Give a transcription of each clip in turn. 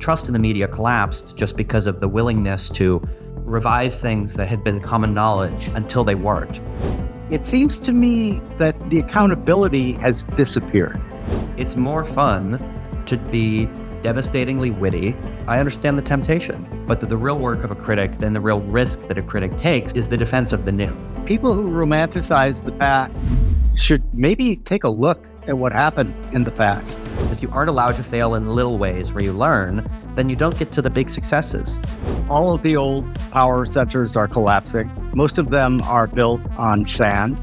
trust in the media collapsed just because of the willingness to revise things that had been common knowledge until they weren't. It seems to me that the accountability has disappeared. It's more fun to be devastatingly witty. I understand the temptation, but the real work of a critic, then the real risk that a critic takes, is the defense of the new. People who romanticize the past should maybe take a look at what happened in the past. If you aren't allowed to fail in little ways where you learn, then you don't get to the big successes. All of the old power centers are collapsing. Most of them are built on sand.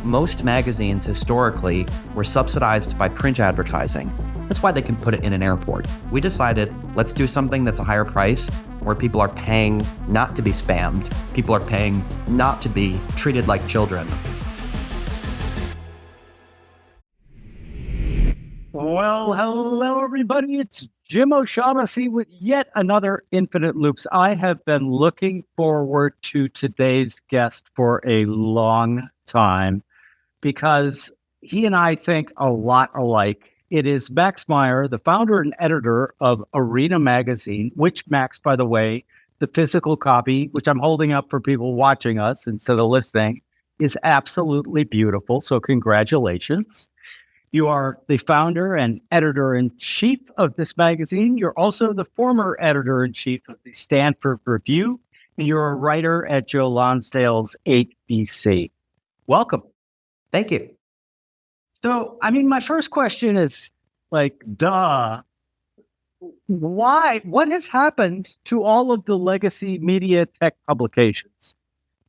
Most magazines historically were subsidized by print advertising. That's why they can put it in an airport. We decided, let's do something that's a higher price, where people are paying not to be spammed. People are paying not to be treated like children. Well, hello, everybody. It's Jim O'Shaughnessy with yet another Infinite Loops. I have been looking forward to today's guest for a long time because he and I think a lot alike. It is Max Meyer, the founder and editor of Arena Magazine, which, Max, by the way, the physical copy, which I'm holding up for people watching us instead of listening, is absolutely beautiful. So congratulations. You are the founder and editor-in-chief of this magazine. You're also the former editor-in-chief of the Stanford Review, and you're a writer at Joe Lonsdale's 8BC. Welcome. Thank you. So, my first question is duh. Why? What has happened to all of the legacy media tech publications?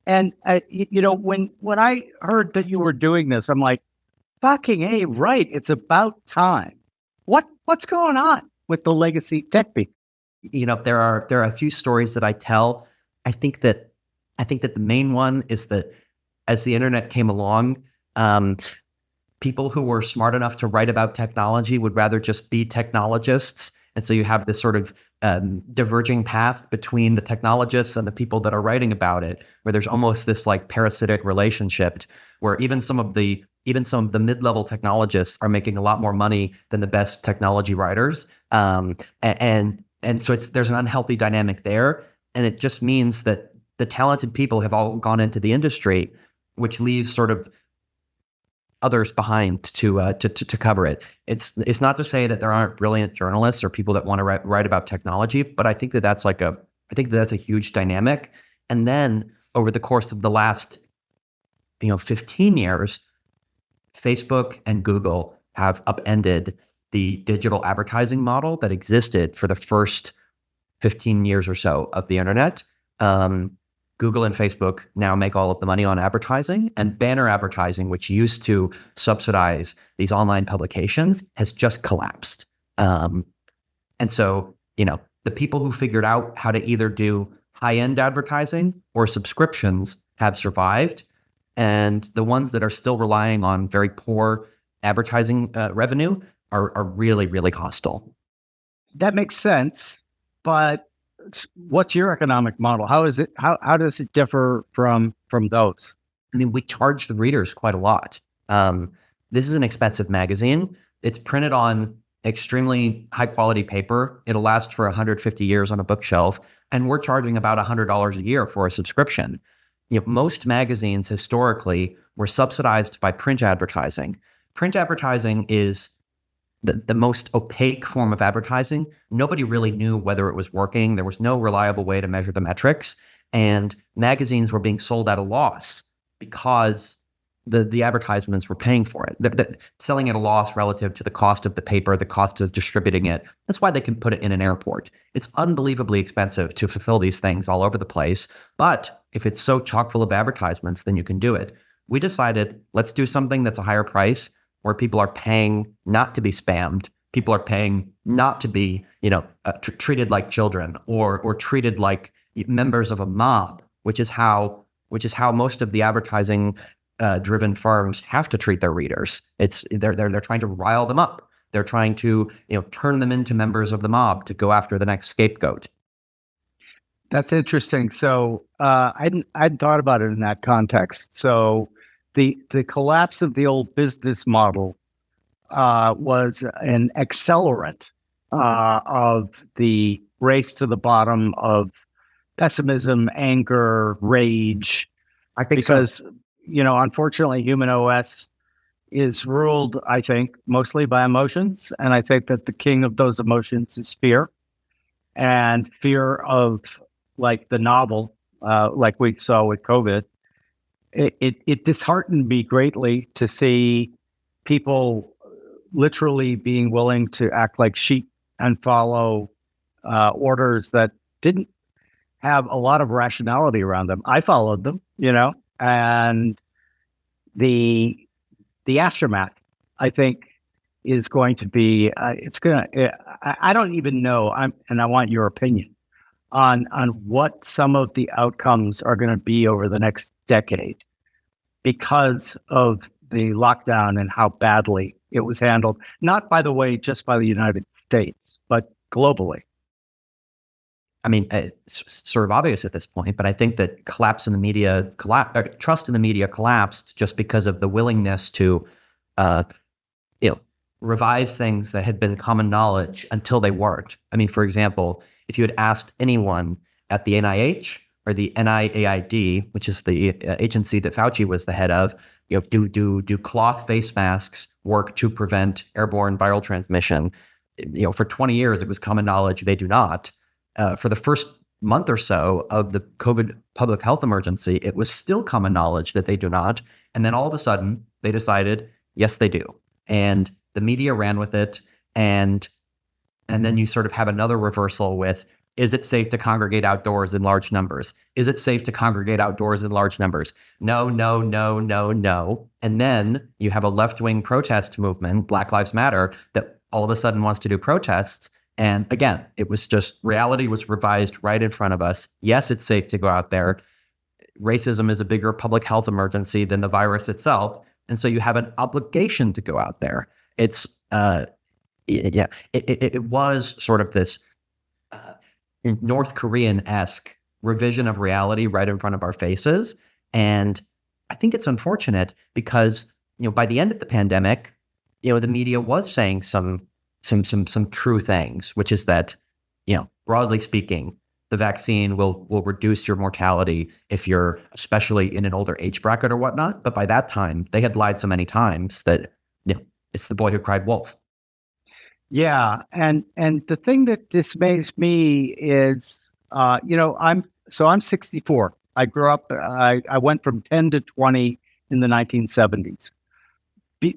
And, when I heard that you were doing this, I'm like, fucking A, right. It's about time. What's going on with the legacy tech people? There are a few stories that I tell. I think that the main one is that as the internet came along, people who were smart enough to write about technology would rather just be technologists. And so you have this sort of diverging path between the technologists and the people that are writing about it, where there's almost this like parasitic relationship where even some of the mid-level technologists are making a lot more money than the best technology writers. And so there's an unhealthy dynamic there. And it just means that the talented people have all gone into the industry, which leaves sort of others behind to cover it. It's not to say that there aren't brilliant journalists or people that want to write about technology, but I think that's a huge dynamic. And then over the course of the last 15 years, Facebook and Google have upended the digital advertising model that existed for the first 15 years or so of the internet. Google and Facebook now make all of the money on advertising, and banner advertising, which used to subsidize these online publications, has just collapsed. And so, the people who figured out how to either do high-end advertising or subscriptions have survived. And the ones that are still relying on very poor advertising revenue are really, really hostile. That makes sense, but what's your economic model? How is it? How does it differ from those? We charge the readers quite a lot. This is an expensive magazine. It's printed on extremely high quality paper. It'll last for 150 years on a bookshelf, and we're charging about $100 a year for a subscription. Most magazines historically were subsidized by print advertising. Print advertising is the most opaque form of advertising. Nobody really knew whether it was working. There was no reliable way to measure the metrics. And magazines were being sold at a loss because the advertisements were paying for it. They're selling at a loss relative to the cost of the paper, the cost of distributing it. That's why they can put it in an airport. It's unbelievably expensive to fulfill these things all over the place. But if it's so chock full of advertisements, then you can do it. We decided, let's do something that's a higher price, where people are paying not to be spammed. People are paying not to be, treated like children or treated like members of a mob, which is how most of the advertising driven firms have to treat their readers. They're trying to rile them up. They're trying to turn them into members of the mob to go after the next scapegoat. That's interesting. So I hadn't thought about it in that context. So the collapse of the old business model was an accelerant of the race to the bottom of pessimism, anger, rage, I think because, unfortunately, human OS is ruled, I think, mostly by emotions. And I think that the king of those emotions is fear, and fear of, like the novel, like we saw with COVID. It disheartened me greatly to see people literally being willing to act like sheep and follow orders that didn't have a lot of rationality around them. I followed them, and the aftermath, I think, is going to be. It's gonna. I don't even know. And I want your opinion on what some of the outcomes are going to be over the next decade because of the lockdown and how badly it was handled. Not, by the way, just by the United States, but globally. I mean, it's sort of obvious at this point, but I think that trust in the media collapsed just because of the willingness to, revise things that had been common knowledge until they weren't. I mean, for example, if you had asked anyone at the NIH or the NIAID, which is the agency that Fauci was the head of, do cloth face masks work to prevent airborne viral transmission? For 20 years, it was common knowledge they do not. For the first month or so of the COVID public health emergency, it was still common knowledge that they do not. And then all of a sudden, they decided, yes, they do. And the media ran with it. And then you sort of have another reversal with, is it safe to congregate outdoors in large numbers? Is it safe to congregate outdoors in large numbers? No, no, no, no, no. And then you have a left-wing protest movement, Black Lives Matter, that all of a sudden wants to do protests. And again, it was just reality was revised right in front of us. Yes, it's safe to go out there. Racism is a bigger public health emergency than the virus itself. And so you have an obligation to go out there. It's, it was sort of this North Korean-esque revision of reality right in front of our faces. And I think it's unfortunate because, by the end of the pandemic, the media was saying some true things, which is that, broadly speaking, the vaccine will reduce your mortality if you're especially in an older age bracket or whatnot. But by that time, they had lied so many times that, it's the boy who cried wolf. Yeah. And the thing that dismays me is, I'm 64. I grew up, I went from 10 to 20 in the 1970s.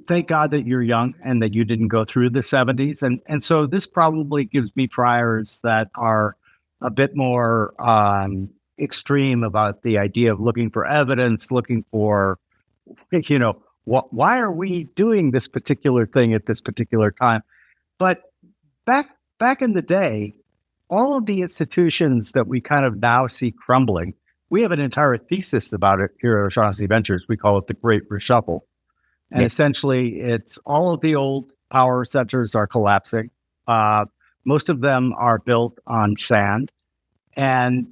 Thank God that you're young and that you didn't go through the 70s. And so this probably gives me priors that are a bit more extreme about the idea of looking for evidence, looking for, why are we doing this particular thing at this particular time? But back in the day, all of the institutions that we kind of now see crumbling, we have an entire thesis about it here at O'Shaughnessy Ventures. We call it the Great Reshuffle. And essentially, it's all of the old power centers are collapsing. Most of them are built on sand. And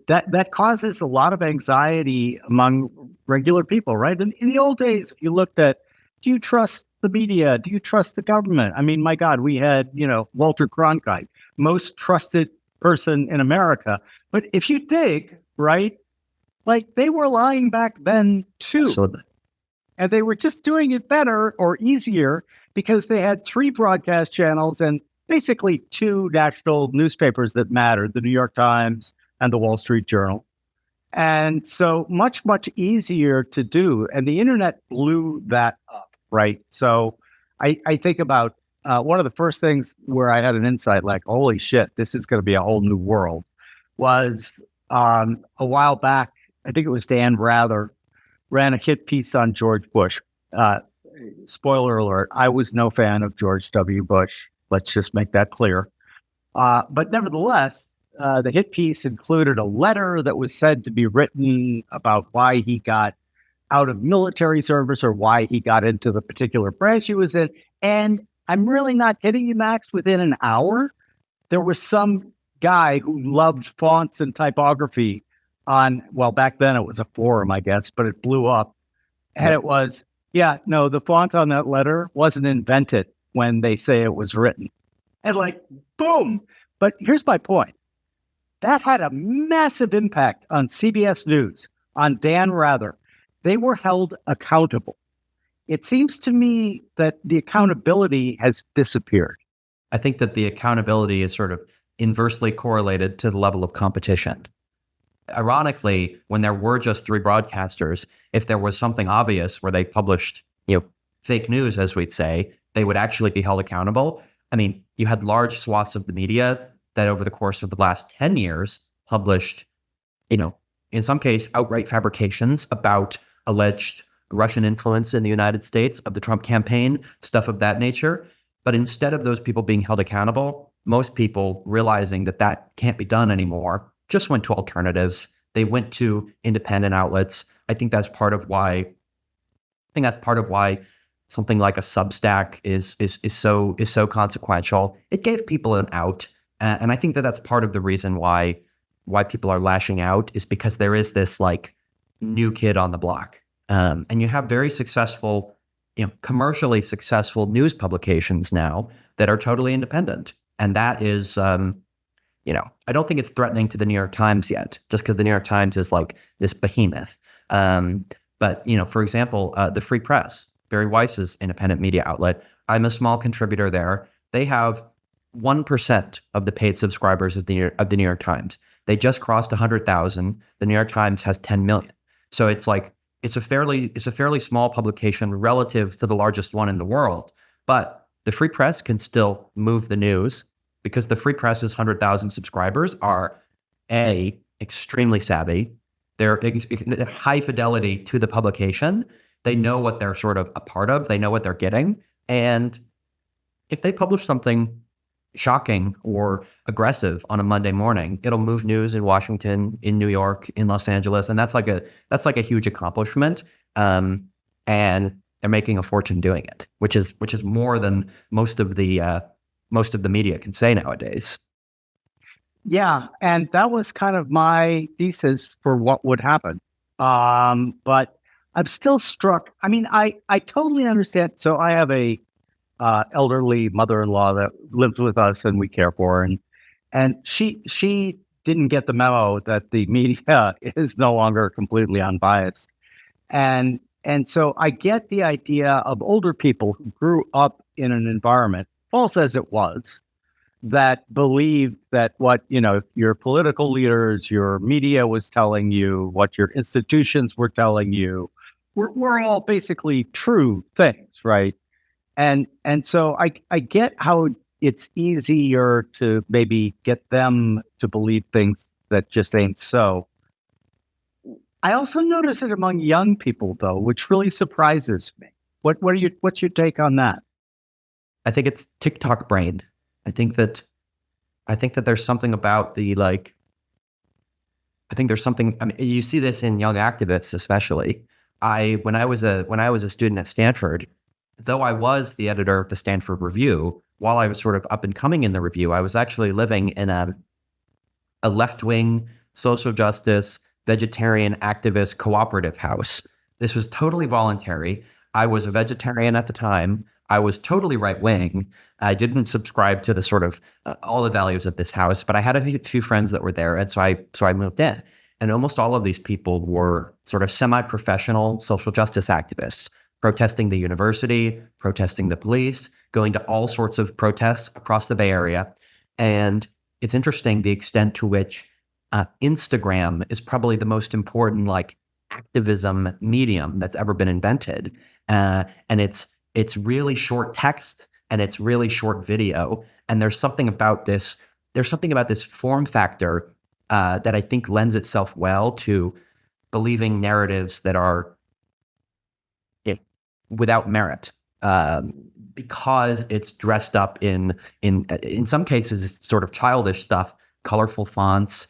that causes a lot of anxiety among regular people, right? In the old days, if you looked at, do you trust the media? Do you trust the government? I mean, my God, we had, Walter Cronkite, most trusted person in America. But if you dig, right, like they were lying back then too. Absolutely. And they were just doing it better or easier because they had 3 broadcast channels and basically 2 national newspapers that mattered, the New York Times and the Wall Street Journal. And so much, much easier to do. And the internet blew that up, right? So I think about one of the first things where I had an insight like, holy shit, this is going to be a whole new world, was a while back, I think it was Dan Rather, ran a hit piece on George Bush. Spoiler alert, I was no fan of George W. Bush. Let's just make that clear. But nevertheless, the hit piece included a letter that was said to be written about why he got out of military service or why he got into the particular branch he was in. And I'm really not kidding you, Max, within an hour, there was some guy who loved fonts and typography on, well, back then it was a forum, I guess, but it blew up. And it was, the font on that letter wasn't invented when they say it was written. and like, boom. But here's my point. That had a massive impact on CBS News, on Dan Rather. They were held accountable. It seems to me that the accountability has disappeared. I think that the accountability is sort of inversely correlated to the level of competition. Ironically, when there were just three broadcasters, if there was something obvious where they published, fake news, as we'd say, they would actually be held accountable. I mean, you had large swaths of the media that over the course of the last 10 years published, in some case, outright fabrications about alleged Russian influence in the United States of the Trump campaign, stuff of that nature. But instead of those people being held accountable, most people realizing that that can't be done anymore just went to alternatives. They went to independent outlets. I think that's part of why something like a Substack is so consequential. It gave people an out, and I think that that's part of the reason why people are lashing out, is because there is this like new kid on the block, and you have very successful, commercially successful news publications now that are totally independent, and that is, I don't think it's threatening to the New York Times yet, just because the New York Times is like this behemoth. But for example, the Free Press, Barry Weiss's independent media outlet, I'm a small contributor there. They have 1% of the paid subscribers of the New York Times. They just crossed 100,000. The New York Times has 10 million. So it's a fairly small publication relative to the largest one in the world. But the Free Press can still move the news, because the Free Press's 100,000 subscribers are extremely savvy. They're high fidelity to the publication. They know what they're sort of a part of. They know what they're getting. And if they publish something shocking or aggressive on a Monday morning, it'll move news in Washington, in New York, in Los Angeles, and that's like a huge accomplishment. And they're making a fortune doing it, which is more than most of the media can say nowadays. Yeah, and that was kind of my thesis for what would happen. But I'm still struck. I mean, I totally understand. So I have a elderly mother-in-law that lives with us and we care for her, and she didn't get the memo that the media is no longer completely unbiased. And so I get the idea of older people who grew up in an environment, false as it was, that believed that what, your political leaders, your media was telling you, what your institutions were telling you, were all basically true things, right? And so I get how it's easier to maybe get them to believe things that just ain't so. I also notice it among young people, though, which really surprises me. What's your take on that? I think it's TikTok brain. I think that there's something about I think there's something. I mean, you see this in young activists, especially. When I was a student at Stanford, though I was the editor of the Stanford Review, while I was sort of up and coming in the review, I was actually living in a left-wing social justice, vegetarian activist cooperative house. This was totally voluntary. I was a vegetarian at the time. I was totally right-wing. I didn't subscribe to the sort of all the values of this house, but I had a few friends that were there, and so I moved in. And almost all of these people were sort of semi-professional social justice activists, protesting the university, protesting the police, going to all sorts of protests across the Bay Area. And it's interesting the extent to which Instagram is probably the most important activism medium that's ever been invented. And it's really short text and it's really short video. And there's something about this form factor that I think lends itself well to believing narratives that are without merit, because it's dressed up in some cases it's sort of childish stuff, colorful fonts,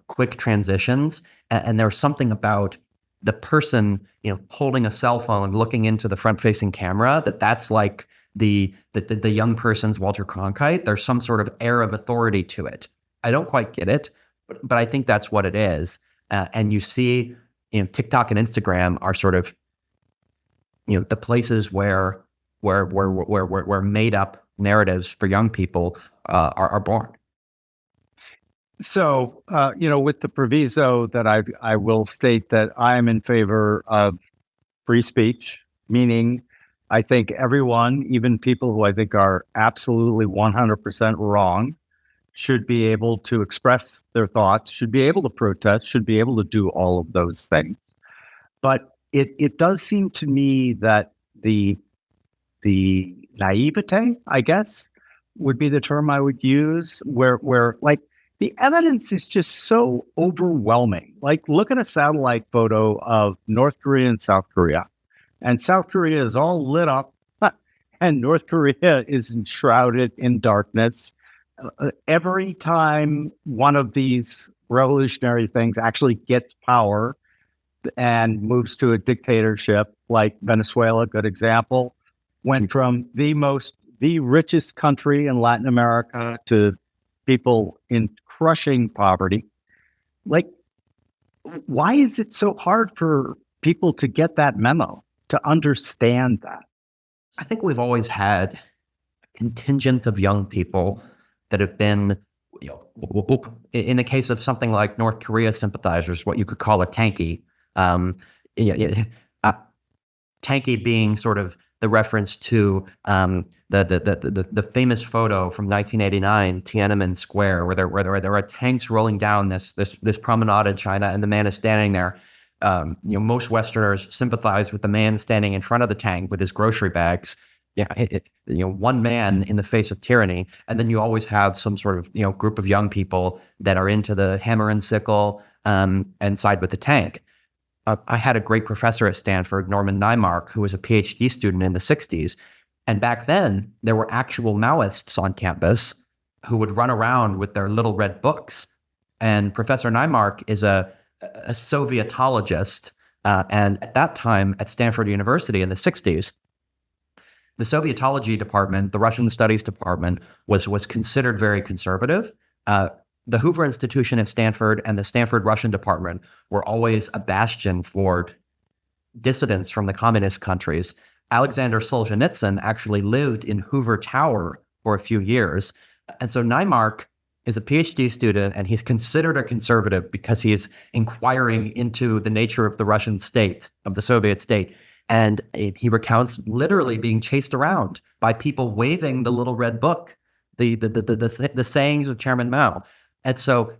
quick transitions, and there's something about the person holding a cell phone, looking into the front-facing camera, that's like the young person's Walter Cronkite. There's some sort of air of authority to it. I don't quite get it, but I think that's what it is. And you see, TikTok and Instagram are sort of, the places where made up narratives for young people are born. So, with the proviso that I will state that I am in favor of free speech, meaning I think everyone, even people who I think are absolutely 100% wrong, should be able to express their thoughts, should be able to protest, should be able to do all of those things. But it does seem to me that the naivete, I guess, would be the term I would use, where like the evidence is just so overwhelming. Like, look at a satellite photo of North Korea and South Korea, and South Korea is all lit up, and North Korea is enshrouded in darkness. Every time one of these revolutionary things actually gets power and moves to a dictatorship, like Venezuela, good example, went from the richest country in Latin America to people in crushing poverty. Like, why is it so hard for people to get that memo, to understand that? I think we've always had a contingent of young people that have been, in the case of something like North Korea sympathizers, what you could call a tanky. Tanky being sort of the reference to the famous photo from 1989, Tiananmen Square, where there are tanks rolling down this promenade in China, and the man is standing there. Most Westerners sympathize with the man standing in front of the tank with his grocery bags. One man in the face of tyranny, and then you always have some sort of group of young people that are into the hammer and sickle and side with the tank. I had a great professor at Stanford, Norman Naimark, who was a PhD student in the 60s. And back then, there were actual Maoists on campus who would run around with their little red books. And Professor Naimark is a Sovietologist. And at that time, at Stanford University in the 60s, the Sovietology department, the Russian studies department, was considered very conservative. The Hoover Institution at Stanford and the Stanford Russian department were always a bastion for dissidents from the communist countries. Alexander Solzhenitsyn actually lived in Hoover Tower for a few years. And so Naimark is a PhD student, and he's considered a conservative because he's inquiring into the nature of the Russian state, of the Soviet state. And he recounts literally being chased around by people waving the little red book, the sayings of Chairman Mao. And so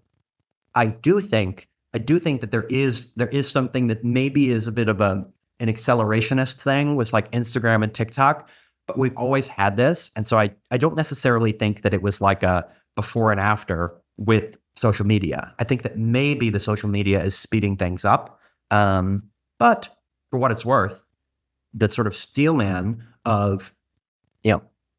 I do think that there is something that maybe is a bit of an accelerationist thing with like Instagram and TikTok, but we've always had this. And so I don't necessarily think that it was like a before and after with social media. I think that maybe the social media is speeding things up. But for what it's worth, the sort of steelman of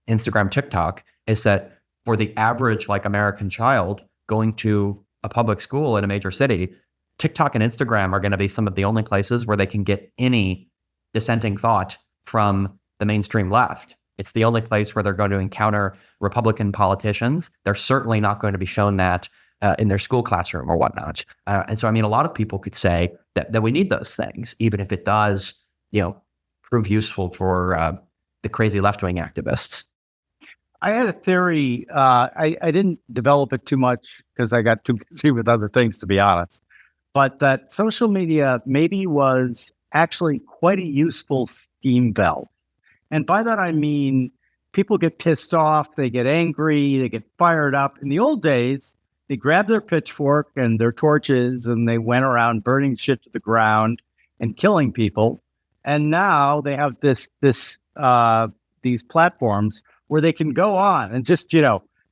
Instagram, TikTok is that for the average like American child going to a public school in a major city, TikTok and Instagram are going to be some of the only places where they can get any dissenting thought from the mainstream left. It's the only place where they're going to encounter Republican politicians. They're certainly not going to be shown that in their school classroom or whatnot. And so, I mean, a lot of people could say that we need those things, even if it does, prove useful for the crazy left-wing activists. I had a theory. I didn't develop it too much because I got too busy with other things, to be honest. But that social media maybe was actually quite a useful steam valve. And by that, I mean, people get pissed off, they get angry, they get fired up. In the old days, they grabbed their pitchfork and their torches and they went around burning shit to the ground and killing people. And now they have these platforms where they can go on and just,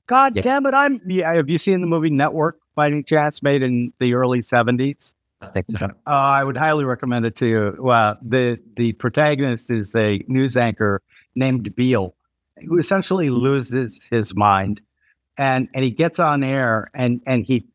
God damn it, have you seen the movie Network by any chance, made in the early 70s? I think so. I would highly recommend it to you. Well, the protagonist is a news anchor named Beale, who essentially loses his mind. And he gets on air and he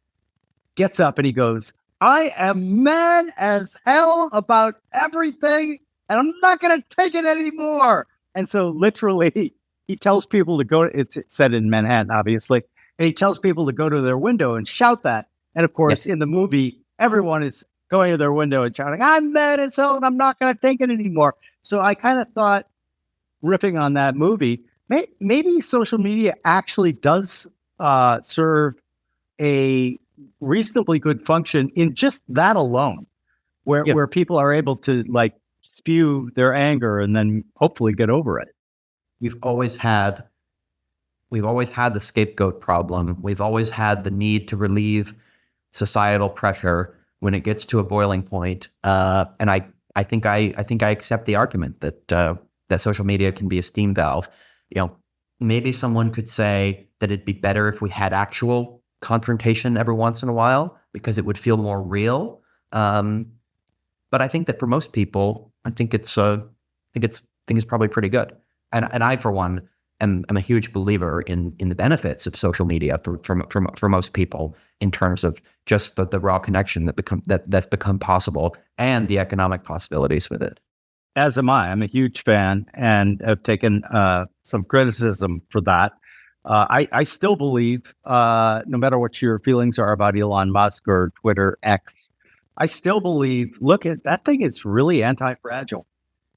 gets up and he goes, I am mad as hell about everything, and I'm not going to take it anymore. And so literally, he tells people to go, it's set in Manhattan, obviously, and he tells people to go to their window and shout that. And of course, in the movie, everyone is going to their window and shouting, I'm mad as hell and I'm not going to take it anymore. So I kind of thought, riffing on that movie, maybe social media actually does serve a reasonably good function in just that alone, where people are able to like spew their anger and then hopefully get over it. We've always had the scapegoat problem. We've always had the need to relieve societal pressure when it gets to a boiling point. And I think I accept the argument that that social media can be a steam valve. Maybe someone could say that it'd be better if we had actual confrontation every once in a while because it would feel more real. But I think that for most people, I think it's probably pretty good. And I, for one, am a huge believer in the benefits of social media for most people in terms of just the raw connection that's become possible and the economic possibilities with it. As am I. I'm a huge fan and have taken some criticism for that. I still believe, no matter what your feelings are about Elon Musk or Twitter X, I still believe, look, at that thing is really anti-fragile.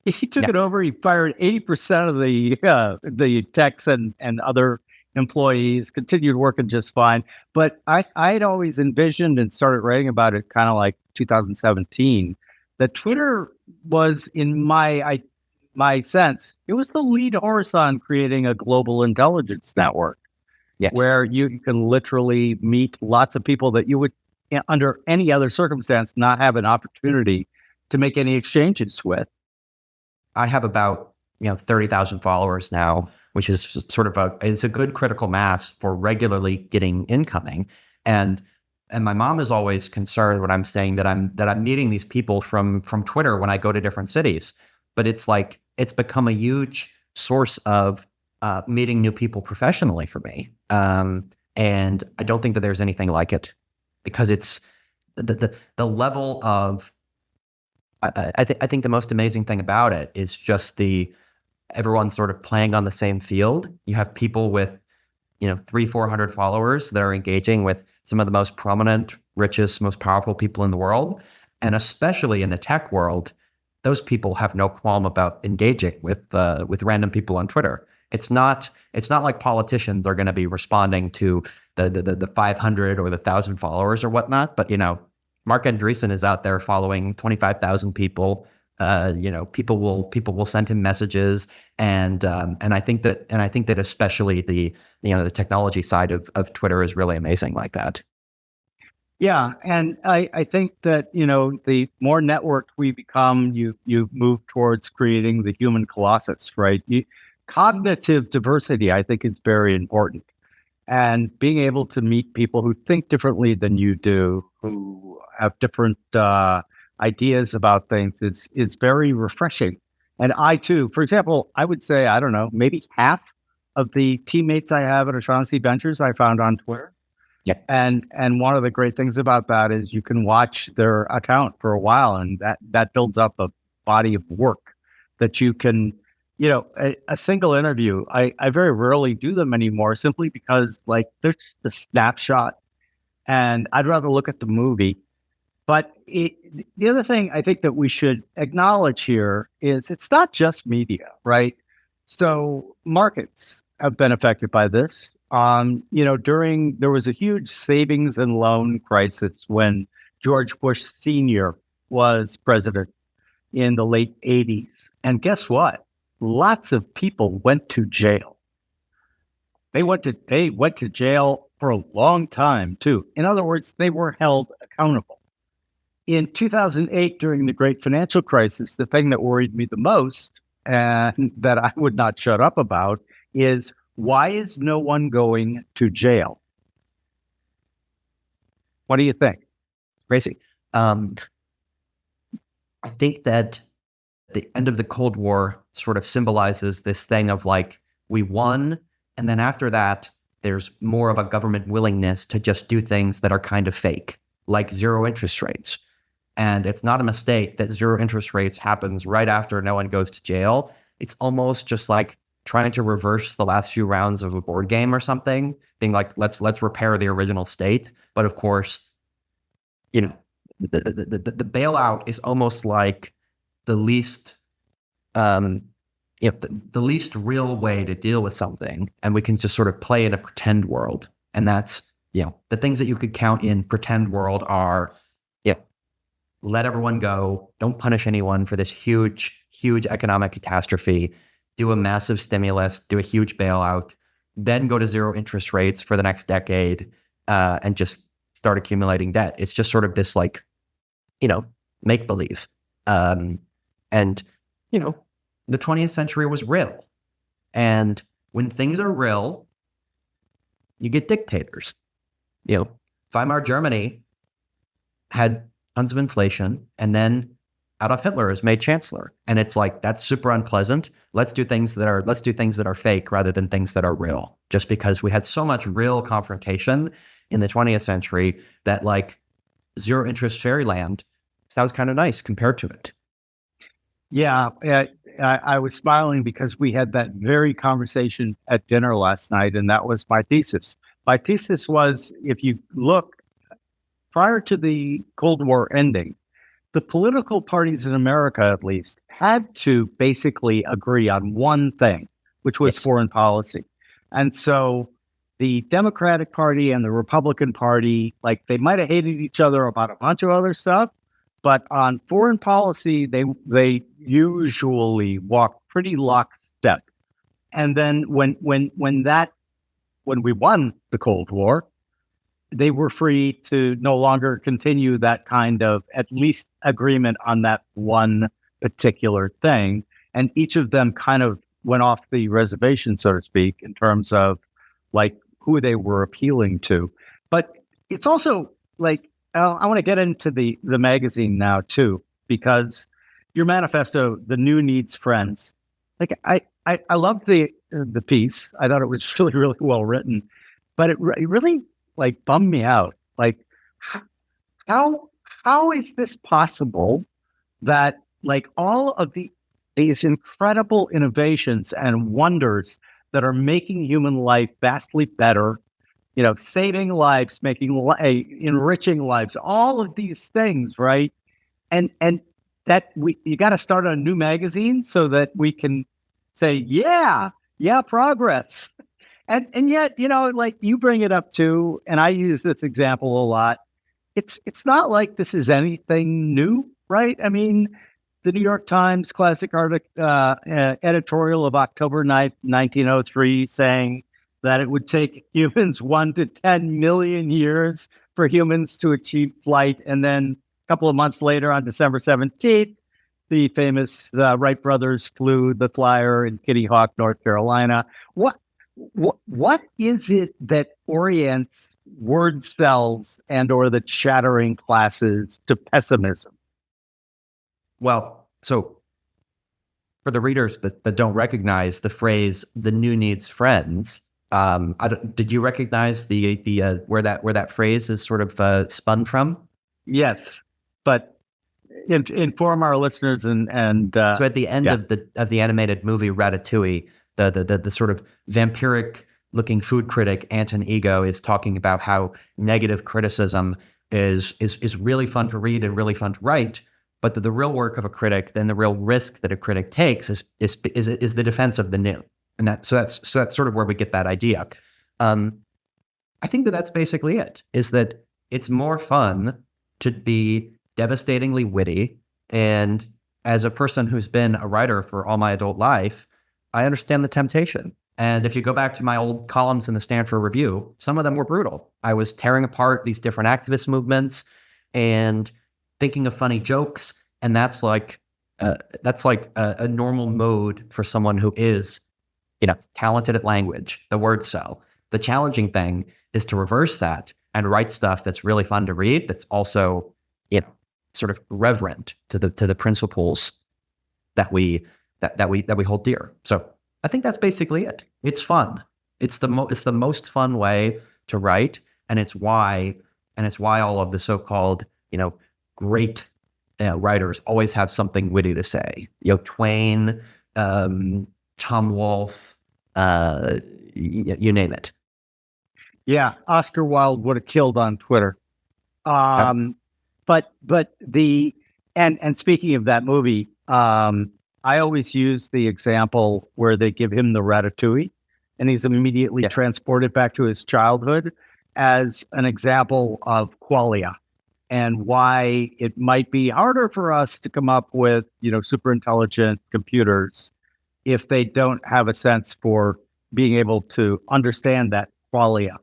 He took it over. He fired 80% of the techs and other employees, continued working just fine. But I'd always envisioned and started writing about it kind of like 2017, that Twitter was, in my sense, it was the lead horse on creating a global intelligence network. Yes. Where you can literally meet lots of people that you would, under any other circumstance, not have an opportunity to make any exchanges with. I have about 30,000 followers now, which is sort of it's a good critical mass for regularly getting incoming. And my mom is always concerned when I'm saying that I'm meeting these people from Twitter when I go to different cities. But it's like it's become a huge source of meeting new people professionally for me. And I don't think that there's anything like it, because it's the level of. I think the most amazing thing about it is just everyone sort of playing on the same field. You have people with 300-400 followers that are engaging with some of the most prominent, richest, most powerful people in the world, and especially in the tech world, those people have no qualm about engaging with random people on Twitter. It's not like politicians are going to be responding to the 500 or the 1,000 followers or whatnot, but Mark Andreessen is out there following 25,000 people. People will send him messages, and I think that especially the technology side of Twitter is really amazing like that. Yeah, and I think that the more networked we become, you move towards creating the human colossus, right? Cognitive diversity, I think, is very important, and being able to meet people who think differently than you do, who have different ideas about things, it's very refreshing. And I too, for example, I would say, I don't know, maybe half of the teammates I have at O'Shaughnessy Ventures I found on Twitter. Yeah. And one of the great things about that is you can watch their account for a while, and that builds up a body of work that you can, a single interview. I very rarely do them anymore, simply because they're just a snapshot, and I'd rather look at the movie. But the other thing I think that we should acknowledge here is it's not just media, right? So markets have been affected by this. There was a huge savings and loan crisis when George Bush Sr. was president in the late 80s. And guess what? Lots of people went to jail. They went to jail for a long time, too. In other words, they were held accountable. In 2008, during the great financial crisis, the thing that worried me the most, and that I would not shut up about, is why is no one going to jail? What do you think? It's crazy. I think that the end of the Cold War sort of symbolizes this thing of we won, and then after that, there's more of a government willingness to just do things that are kind of fake, like zero interest rates. And it's not a mistake that zero interest rates happens right after no one goes to jail. It's almost just like trying to reverse the last few rounds of a board game or something, being like, let's repair the original state. But of course, the bailout is almost like the least the least real way to deal with something, and we can just sort of play in a pretend world. And that's, the things that you could count in pretend world are, let everyone go, don't punish anyone for this huge, huge economic catastrophe, do a massive stimulus, do a huge bailout, then go to zero interest rates for the next decade, and just start accumulating debt. It's just sort of this make believe. And, the 20th century was real. And when things are real, you get dictators. Weimar Germany had tons of inflation, and then Adolf Hitler is made chancellor. And it's like, that's super unpleasant. Let's do things that are fake rather than things that are real. Just because we had so much real confrontation in the 20th century that zero interest fairyland sounds kind of nice compared to it. Yeah, I was smiling because we had that very conversation at dinner last night, and that was my thesis. My thesis was, if you look prior to the Cold War ending, the political parties in America, at least, had to basically agree on one thing, which was foreign policy. And so the Democratic Party and the Republican Party, they might have hated each other about a bunch of other stuff, but on foreign policy, they usually walk pretty lockstep. And then when we won the Cold War, they were free to no longer continue that kind of at least agreement on that one particular thing. And each of them kind of went off the reservation, so to speak, in terms of who they were appealing to. But it's also I want to get into the magazine now too, because your manifesto, The New Needs Friends, I loved the piece. I thought it was really, really well written, but it really bummed me out. How is this possible that all of these incredible innovations and wonders that are making human life vastly better, saving lives, enriching lives, all of these things, right? And that you got to start a new magazine so that we can say, yeah, progress. And yet, you bring it up too, and I use this example a lot. It's not like this is anything new, right? I mean, the New York Times classic editorial of October 9th, 1903, saying that it would take humans 1 to 10 million years for humans to achieve flight. And then a couple of months later, on December 17th, the famous Wright brothers flew the flyer in Kitty Hawk, North Carolina. What is it that orients word cells and or the chattering classes to pessimism? Well, so for the readers that don't recognize the phrase "the new needs friends," did you recognize the where that phrase is sort of spun from? Yes, but inform our listeners and so at the end of the animated movie Ratatouille, the sort of vampiric looking food critic Anton Ego is talking about how negative criticism is really fun to read and really fun to write, but the real work of a critic, then the real risk that a critic takes is the defense of the new. And that's sort of where we get that idea. I think that's basically it, is that it's more fun to be devastatingly witty. And as a person who's been a writer for all my adult life, I understand the temptation. And if you go back to my old columns in the Stanford Review, some of them were brutal. I was tearing apart these different activist movements and thinking of funny jokes. And that's like a normal mode for someone who is, talented at language, the word cell. The challenging thing is to reverse that and write stuff that's really fun to read, that's also, sort of reverent to the principles that we hold dear. So I think that's basically it. It's fun. It's the most fun way to write, and it's why all of the so-called great writers always have something witty to say. Twain, Tom Wolfe, you name it. Yeah, Oscar Wilde would have killed on Twitter. But speaking of that movie, I always use the example where they give him the Ratatouille and he's immediately transported back to his childhood as an example of qualia and why it might be harder for us to come up with, super intelligent computers if they don't have a sense for being able to understand that qualia.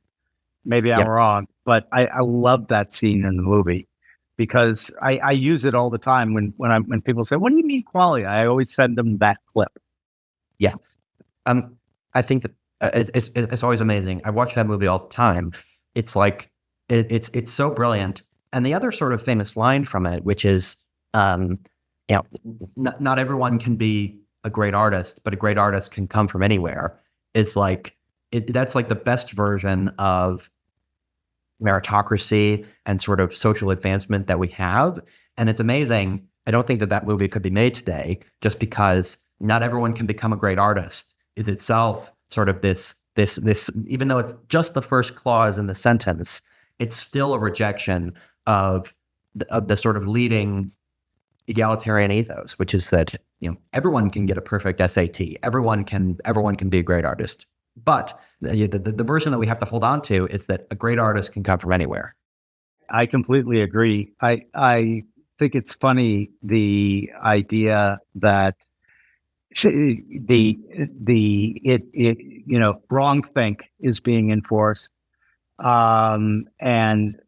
Maybe I'm wrong, but I love that scene in the movie because I use it all the time when people say, "What do you mean qualia?" I always send them that clip. Yeah, I think that it's always amazing. I watch that movie all the time. It's like it's so brilliant. And the other sort of famous line from it, which is, not everyone can be a great artist, but a great artist can come from anywhere. It's like that's like the best version of meritocracy and sort of social advancement that we have. And it's amazing. I don't think that movie could be made today just because not everyone can become a great artist is itself sort of this, even though it's just the first clause in the sentence, it's still a rejection of the sort of leading egalitarian ethos, which is that, everyone can get a perfect SAT. Everyone can be a great artist. But the version that we have to hold on to is that a great artist can come from anywhere. I completely agree. I think it's funny, the idea that wrongthink is being enforced. And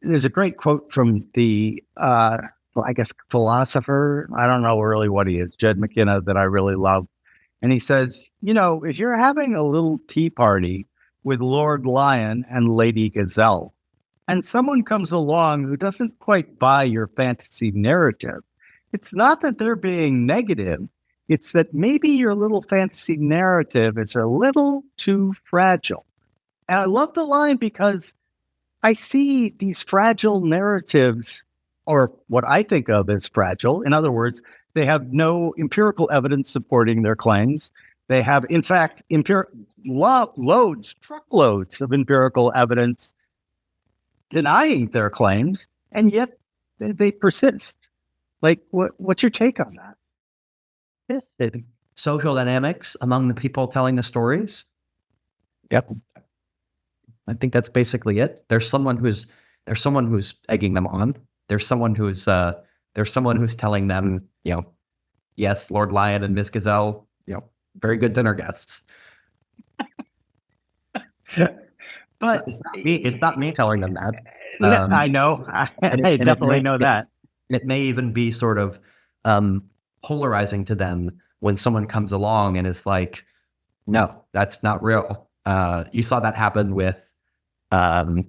there's a great quote from the I guess philosopher, I don't know really what he is, Jed McKenna, that I really love. And he says, if you're having a little tea party with Lord Lion and Lady Gazelle, and someone comes along who doesn't quite buy your fantasy narrative, it's not that they're being negative. It's that maybe your little fantasy narrative is a little too fragile. And I love the line because I see these fragile narratives, or what I think of as fragile. In other words, they have no empirical evidence supporting their claims. They have, in fact, truckloads of empirical evidence denying their claims, and yet they persist. Like, what's your take on that? Social dynamics among the people telling the stories. Yep. I think that's basically it. There's someone who's egging them on. There's someone who's telling them, yes, Lord Lion and Miss Gazelle, very good dinner guests. But it's not me telling them that. I know. I definitely know that. It may even be sort of polarizing to them when someone comes along and is like, no, that's not real. You saw that happen with the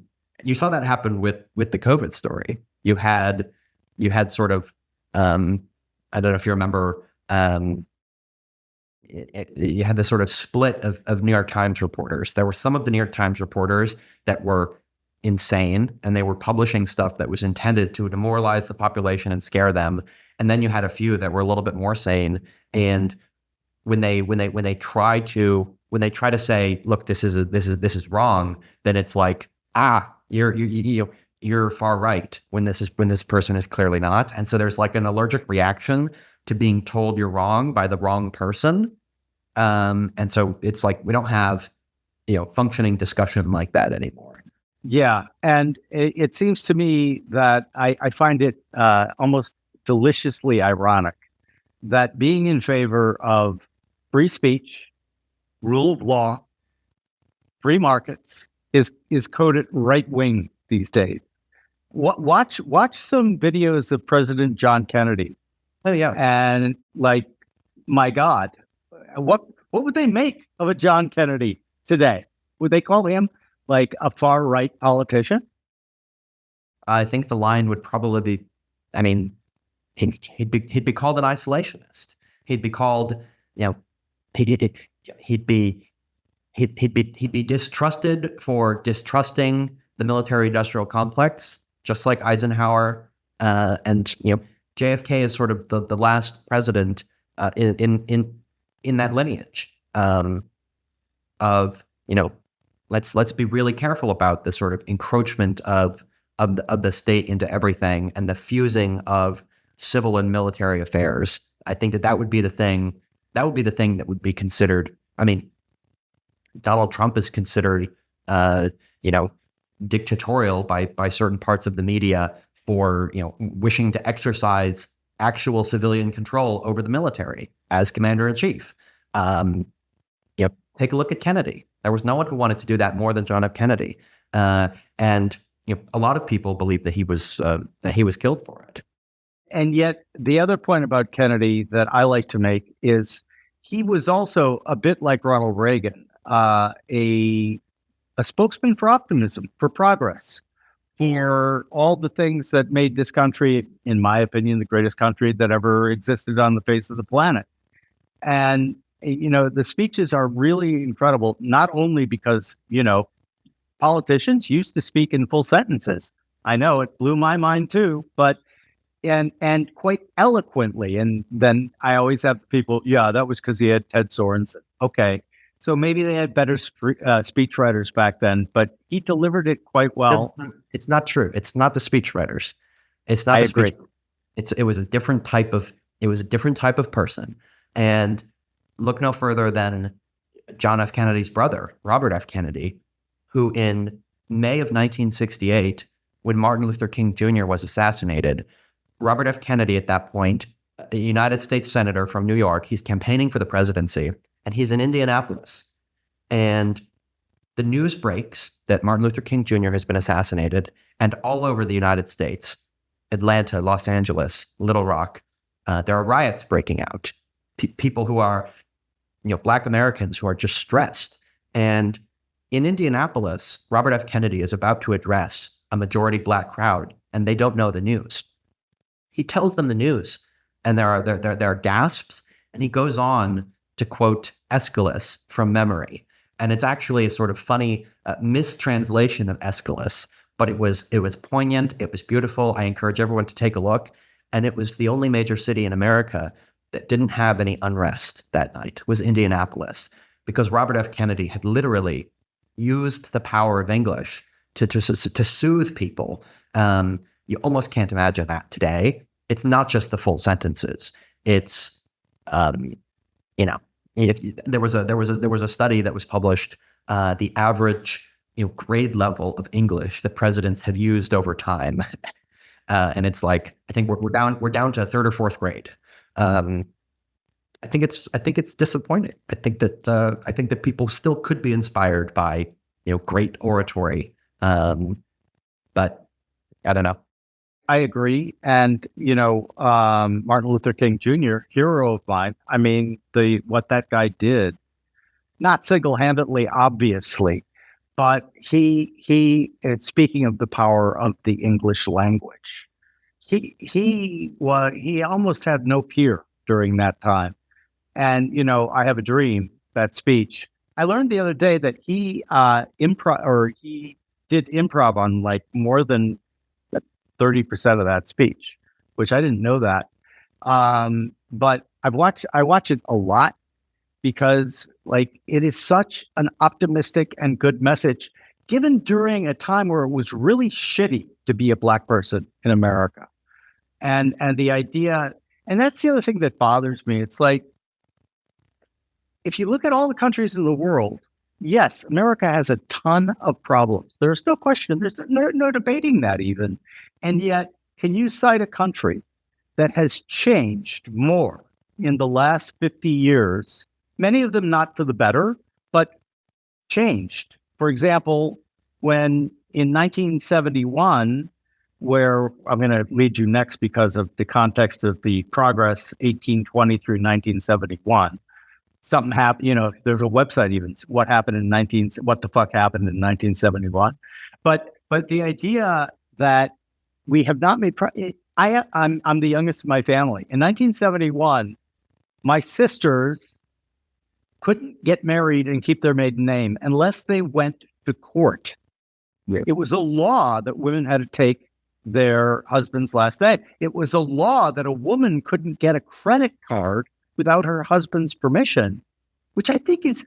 COVID story. You had sort of, I don't know if you remember, you had this sort of split of New York Times reporters. There were some of the New York Times reporters that were insane, and they were publishing stuff that was intended to demoralize the population and scare them. And then you had a few that were a little bit more sane. And when they try to say, look, this is wrong, then it's like, you're far right when this person is clearly not. And so there's like an allergic reaction to being told you're wrong by the wrong person. And so it's like, we don't have, functioning discussion like that anymore. Yeah. And it seems to me that I find it almost deliciously ironic that being in favor of free speech, rule of law, free markets is coded right wing these days. Watch some videos of President John Kennedy. Oh yeah, and like, my God, what would they make of a John Kennedy today? Would they call him like a far right politician? I think the line would probably be, I mean, he'd be called an isolationist. He'd be called, he'd be distrusted for distrusting the military-industrial complex, just like Eisenhower. And JFK is sort of the last president in that lineage of let's be really careful about the sort of encroachment of the state into everything and the fusing of civil and military affairs. I think that would be the thing. That would be the thing that would be considered. I mean, Donald Trump is considered, dictatorial by certain parts of the media for, wishing to exercise actual civilian control over the military as commander in chief. Take a look at Kennedy. There was no one who wanted to do that more than John F. Kennedy, and a lot of people believe that he was killed for it. And yet, the other point about Kennedy that I like to make is he was also a bit like Ronald Reagan, a spokesman for optimism, for progress, for all the things that made this country, in my opinion, the greatest country that ever existed on the face of the planet. And, the speeches are really incredible, not only because, politicians used to speak in full sentences. I know it blew my mind too, but and quite eloquently. And then I always have people, that was because he had Ted Sorensen. Okay. So maybe they had better speechwriters back then, but he delivered it quite well. It's not true. It's not the speechwriters. It's not. I agree. It was a different type of person. And look no further than John F. Kennedy's brother, Robert F. Kennedy, who in May of 1968, when Martin Luther King Jr. was assassinated, Robert F. Kennedy at that point, a United States Senator from New York, he's campaigning for the presidency, and he's in Indianapolis. And the news breaks that Martin Luther King Jr. has been assassinated, and all over the United States, Atlanta, Los Angeles, Little Rock, there are riots breaking out. People who are, Black Americans who are just stressed. And in Indianapolis, Robert F. Kennedy is about to address a majority Black crowd, and they don't know the news. He tells them the news, and there are gasps, and he goes on to quote Aeschylus from memory. And it's actually a sort of funny mistranslation of Aeschylus, but it was poignant, it was beautiful. I encourage everyone to take a look. And it was the only major city in America that didn't have any unrest that night, was Indianapolis, because Robert F. Kennedy had literally used the power of English to soothe people. You almost can't imagine that today. It's not just the full sentences. It's, there was a study that was published. The average, grade level of English that presidents have used over time, and it's like I think we're down to third or fourth grade. I think it's disappointing. I think that people still could be inspired by great oratory, but I don't know. I agree. And, Martin Luther King Jr., hero of mine. I mean, what that guy did, not single-handedly, obviously, but he speaking of the power of the English language, he almost had no peer during that time. And, I have a dream, that speech. I learned the other day that he did improv on like more than 30% of that speech, which I didn't know that. But I watch it a lot because it is such an optimistic and good message given during a time where it was really shitty to be a Black person in America. And the idea, and that's the other thing that bothers me. It's like, if you look at all the countries in the world, yes, America has a ton of problems. There's no question. There's no debating that even. And yet, can you cite a country that has changed more in the last 50 years, many of them not for the better, but changed? For example, when in 1971, where I'm going to lead you next because of the context of the progress 1820 through 1971, something happened, there's a website even, what the fuck happened in 1971. But the idea that we have not made, I'm the youngest of my family. In 1971, my sisters couldn't get married and keep their maiden name unless they went to court. Yeah. It was a law that women had to take their husband's last name. It was a law that a woman couldn't get a credit card without her husband's permission, which I think is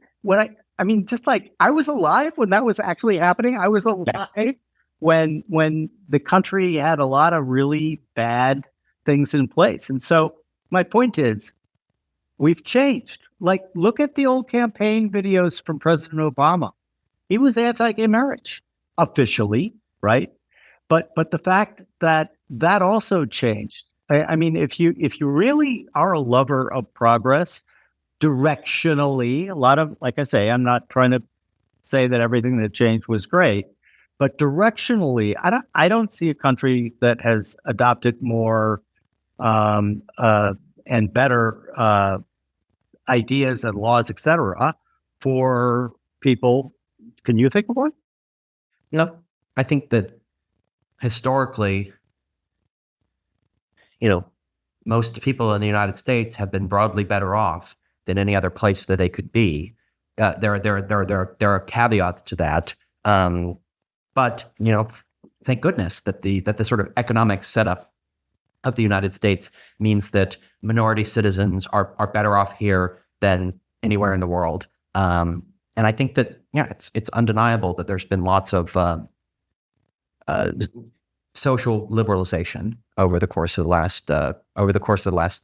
just like I was alive when that was actually happening. I was alive when the country had a lot of really bad things in place. And so my point is, we've changed. Like, look at the old campaign videos from President Obama. He was anti-gay marriage officially, right? But the fact that that also changed. I mean, if you really are a lover of progress, directionally, a lot of, like I say, I'm not trying to say that everything that changed was great, but directionally, I don't see a country that has adopted more and better ideas and laws, et cetera, for people. Can you think of one? No, I think that historically, most people in the United States have been broadly better off than any other place that they could be. There are caveats to that, but thank goodness that the sort of economic setup of the United States means that minority citizens are better off here than anywhere in the world. And I think that it's undeniable that there's been lots of social liberalization over the course of the last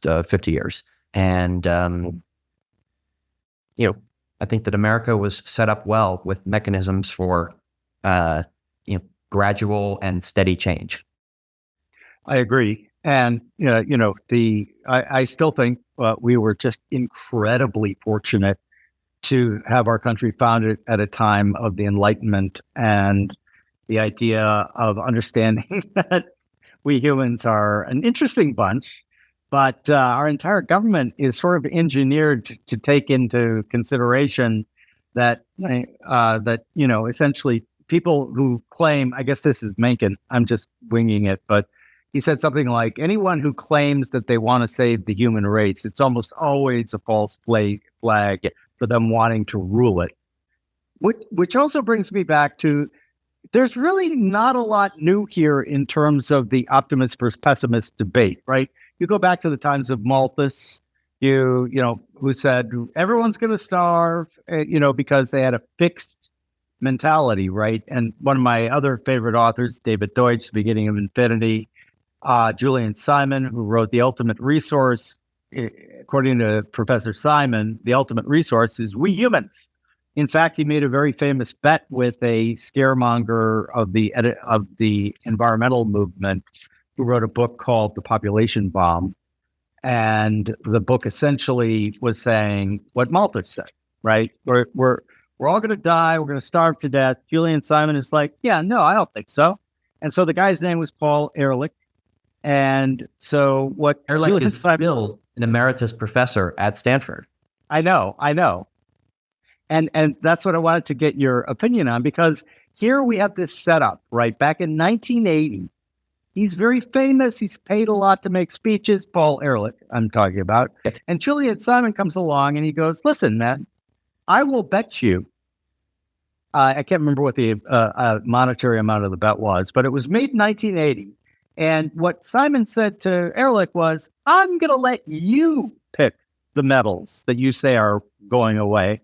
50 years, and I think that America was set up well with mechanisms for gradual and steady change. I agree, and I still think we were just incredibly fortunate to have our country founded at a time of the Enlightenment and the idea of understanding that we humans are an interesting bunch, but our entire government is sort of engineered to take into consideration that essentially people who claim, I guess this is Mencken, I'm just winging it, but he said something like, anyone who claims that they want to save the human race, it's almost always a false flag for them wanting to rule it. Which also brings me back to, there's really not a lot new here in terms of the optimist versus pessimist debate, right? You go back to the times of Malthus, who said everyone's going to starve, because they had a fixed mentality, right? And one of my other favorite authors, David Deutsch, The Beginning of Infinity, Julian Simon, who wrote The Ultimate Resource. According to Professor Simon, the ultimate resource is we humans. In fact, he made a very famous bet with a scaremonger of the environmental movement, who wrote a book called The Population Bomb. And the book essentially was saying what Malthus said, right? We're all going to die. We're going to starve to death. Julian Simon is like, yeah, no, I don't think so. And so the guy's name was Paul Ehrlich. And so what Ehrlich is still an emeritus professor at Stanford. I know. And that's what I wanted to get your opinion on, because here we have this setup, right? Back in 1980, he's very famous. He's paid a lot to make speeches. Paul Ehrlich, I'm talking about. Yes. And Julian Simon comes along and he goes, listen, man, I will bet you. I can't remember what the monetary amount of the bet was, but it was made in 1980. And what Simon said to Ehrlich was, I'm going to let you pick the metals that you say are going away.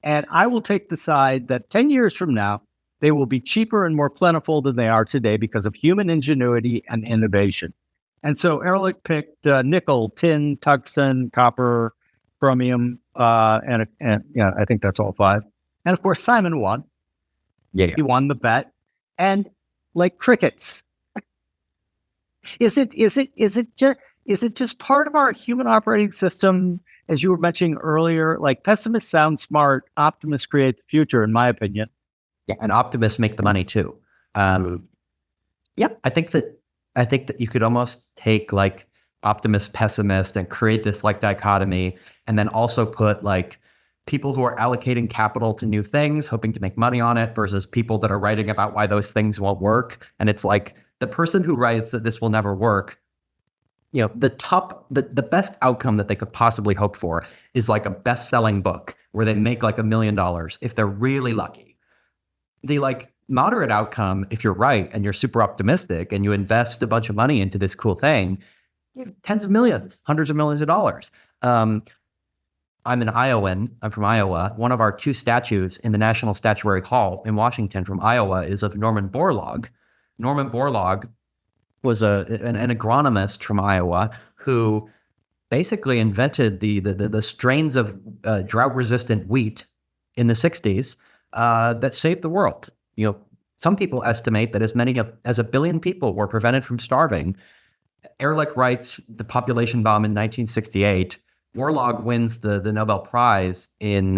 And I will take the side that 10 years from now, they will be cheaper and more plentiful than they are today because of human ingenuity and innovation. And so Ehrlich picked nickel, tin, tungsten, copper, chromium, and I think that's all five. And of course, Simon won. Yeah. He won the bet. And like crickets, is it just part of our human operating system? As you were mentioning earlier, like pessimists sound smart, optimists create the future, in my opinion. Yeah, and optimists make the money too. I think that you could almost take like optimist, pessimist, and create this like dichotomy, and then also put like people who are allocating capital to new things, hoping to make money on it, versus people that are writing about why those things won't work. And it's like the person who writes that this will never work, the best outcome that they could possibly hope for is like a best-selling book where they make like $1 million if they're really lucky. The like moderate outcome, if you're right and you're super optimistic and you invest a bunch of money into this cool thing, tens of millions, hundreds of millions of dollars. I'm an Iowan. I'm from Iowa. One of our 2 statues in the National Statuary Hall in Washington from Iowa is of Norman Borlaug. Norman Borlaug was an agronomist from Iowa who basically invented the strains of drought-resistant wheat in the 60s that saved the world. Some people estimate that as many as 1 billion people were prevented from starving. Ehrlich writes The Population Bomb in 1968. Orlog wins the Nobel Prize in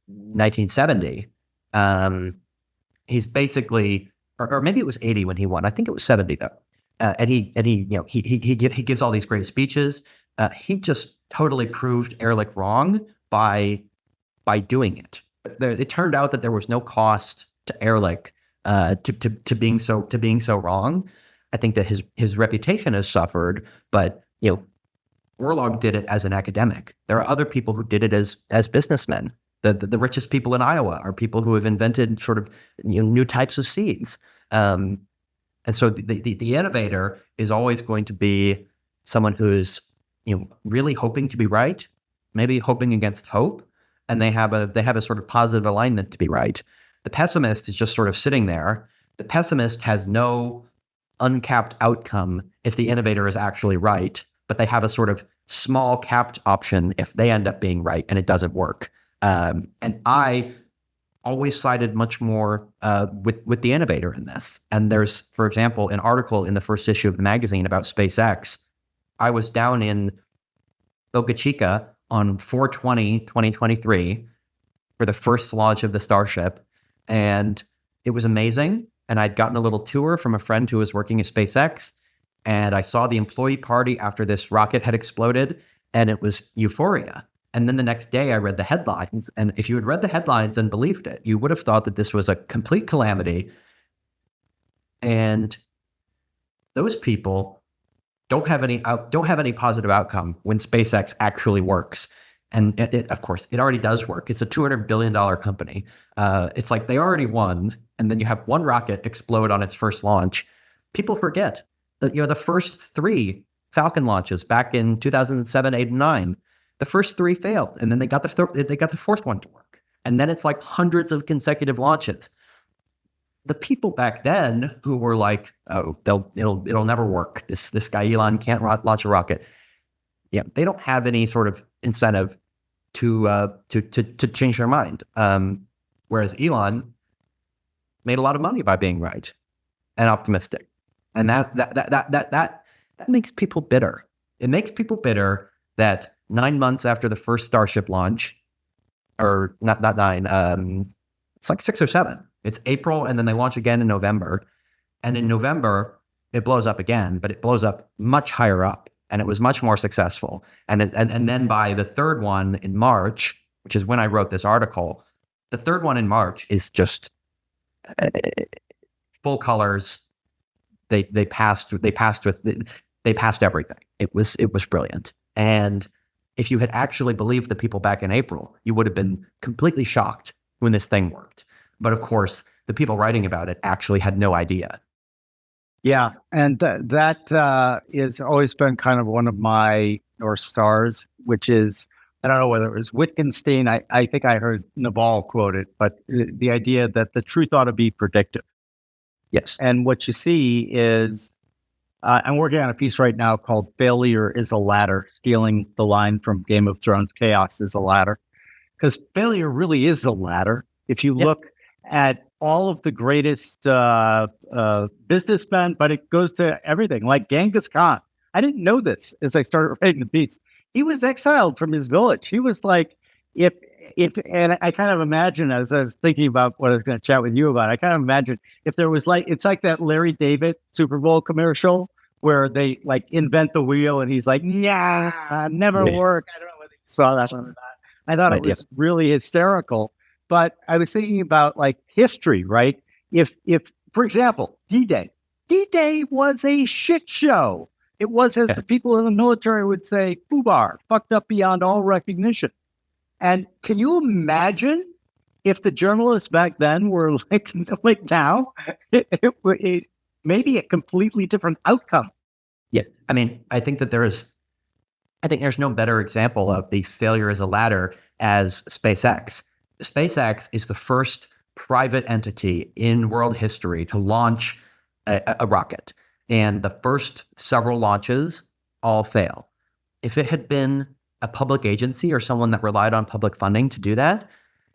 1970. He's basically, or maybe it was 80 when he won. I think it was 70 though. And he gives all these great speeches. He just totally proved Ehrlich wrong by doing it. It turned out that there was no cost to Ehrlich to being so wrong. I think that his reputation has suffered, but Orlog did it as an academic. There are other people who did it as businessmen. The richest people in Iowa are people who have invented sort of new types of seeds. And so the innovator is always going to be someone who's really hoping to be right, maybe hoping against hope, and they have a sort of positive alignment to be right. The pessimist is just sort of sitting there. The pessimist has no uncapped outcome if the innovator is actually right, but they have a sort of small capped option if they end up being right and it doesn't work. And I always sided much more with the innovator in this. And there's, for example, an article in the first issue of the magazine about SpaceX. I was down in Boca Chica on 4/20/2023 for the first launch of the Starship, and it was amazing. And I'd gotten a little tour from a friend who was working at SpaceX, and I saw the employee party after this rocket had exploded, and it was euphoria. And then the next day I read the headlines, and if you had read the headlines and believed it, you would have thought that this was a complete calamity. And those people don't have any positive outcome when SpaceX actually works. And of course, it already does work. It's a $200 billion company. It's like they already won, and then you have one rocket explode on its first launch. People forget that the first 3 Falcon launches back in 2007, 8, and 9. The first 3 failed, and then they got the fourth one to work. And then it's like hundreds of consecutive launches. The people back then who were like, "Oh, it'll never work. This guy Elon can't launch a rocket." Yeah, they don't have any sort of incentive to change their mind. Whereas Elon made a lot of money by being right and optimistic, and that makes people bitter. It makes people bitter that 9 months after the first Starship launch, or not 9, it's like 6 or 7. It's April, and then they launch again in November. And in November, it blows up again, but it blows up much higher up, and it was much more successful. And then by the third one in March, which is when I wrote this article, the third one in March is just full colors. They passed everything. It was brilliant. And if you had actually believed the people back in April, you would have been completely shocked when this thing worked. But of course, the people writing about it actually had no idea. Yeah, and that has always been kind of one of my North Stars, which is, I don't know whether it was Wittgenstein, I think I heard Naval quote it, but the idea that the truth ought to be predictive. Yes. And what you see is, I'm working on a piece right now called Failure is a Ladder, stealing the line from Game of Thrones, Chaos is a Ladder. Because failure really is a ladder. If you look at all of the greatest businessmen, but it goes to everything, like Genghis Khan. I didn't know this as I started writing the piece. He was exiled from his village. He was like, and I kind of imagine, as I was thinking about what I was going to chat with you about, I kind of imagine if there was it's like that Larry David Super Bowl commercial where they like invent the wheel and he's like, "Yeah, never work." I don't know whether you saw that one or not. I thought it was really hysterical. But I was thinking about like history, right? If for example, D-Day was a shit show. It was, as the people in the military would say, FUBAR, fucked up beyond all recognition. And can you imagine if the journalists back then were like now, it maybe a completely different outcome. Yeah. I mean, I think there's no better example of the failure as a ladder as SpaceX. SpaceX is the first private entity in world history to launch a rocket. And the first several launches all fail. If it had been a public agency or someone that relied on public funding to do that,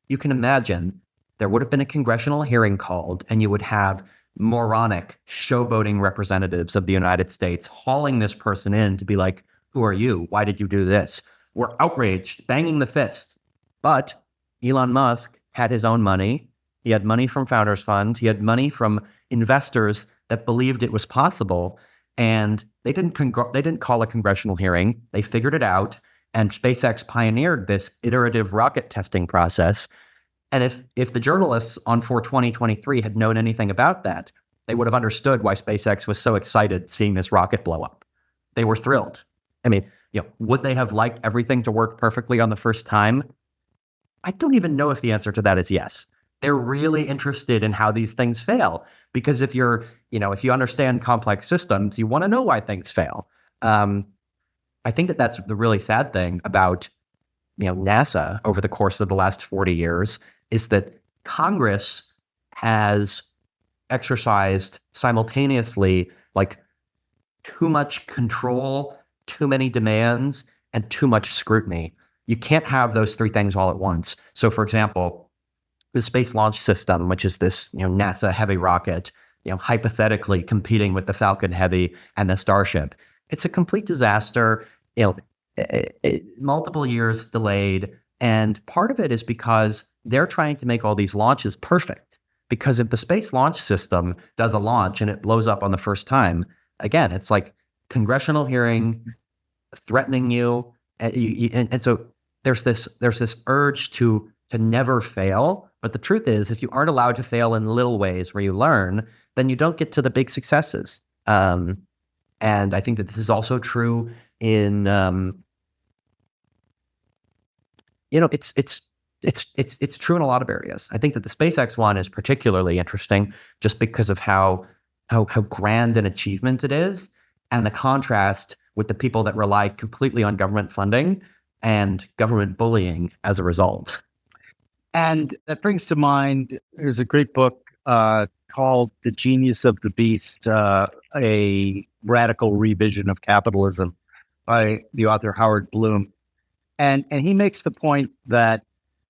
you can imagine there would have been a congressional hearing called, and you would have moronic, showboating representatives of the United States hauling this person in to be like, who are you? Why did you do this? We're outraged, banging the fist. But Elon Musk had his own money. He had money from Founders Fund. He had money from investors that believed it was possible. And they didn't call a congressional hearing. They figured it out. And SpaceX pioneered this iterative rocket testing process. And if the journalists on 4/20/23 had known anything about that, they would have understood why SpaceX was so excited seeing this rocket blow up. They were thrilled. I mean, would they have liked everything to work perfectly on the first time? I don't even know if the answer to that is yes. They're really interested in how these things fail, because if you understand complex systems, you want to know why things fail. I think that's the really sad thing about NASA over the course of the last 40 years is that Congress has exercised simultaneously like too much control, too many demands, and too much scrutiny. You can't have those three things all at once. So, for example, the Space Launch System, which is this NASA Heavy rocket, hypothetically competing with the Falcon Heavy and the Starship, it's a complete disaster. Multiple years delayed, and part of it is because they're trying to make all these launches perfect. Because if the Space Launch System does a launch and it blows up on the first time, again, it's like congressional hearing threatening you, and so there's this urge to never fail. But the truth is, if you aren't allowed to fail in little ways where you learn, then you don't get to the big successes. And I think that this is also true in it's true in a lot of areas. I think that the SpaceX one is particularly interesting just because of how grand an achievement it is, and the contrast with the people that rely completely on government funding and government bullying as a result. And that brings to mind, there's a great book called The Genius of the Beast, a radical revision of capitalism by the author Howard Bloom. And he makes the point that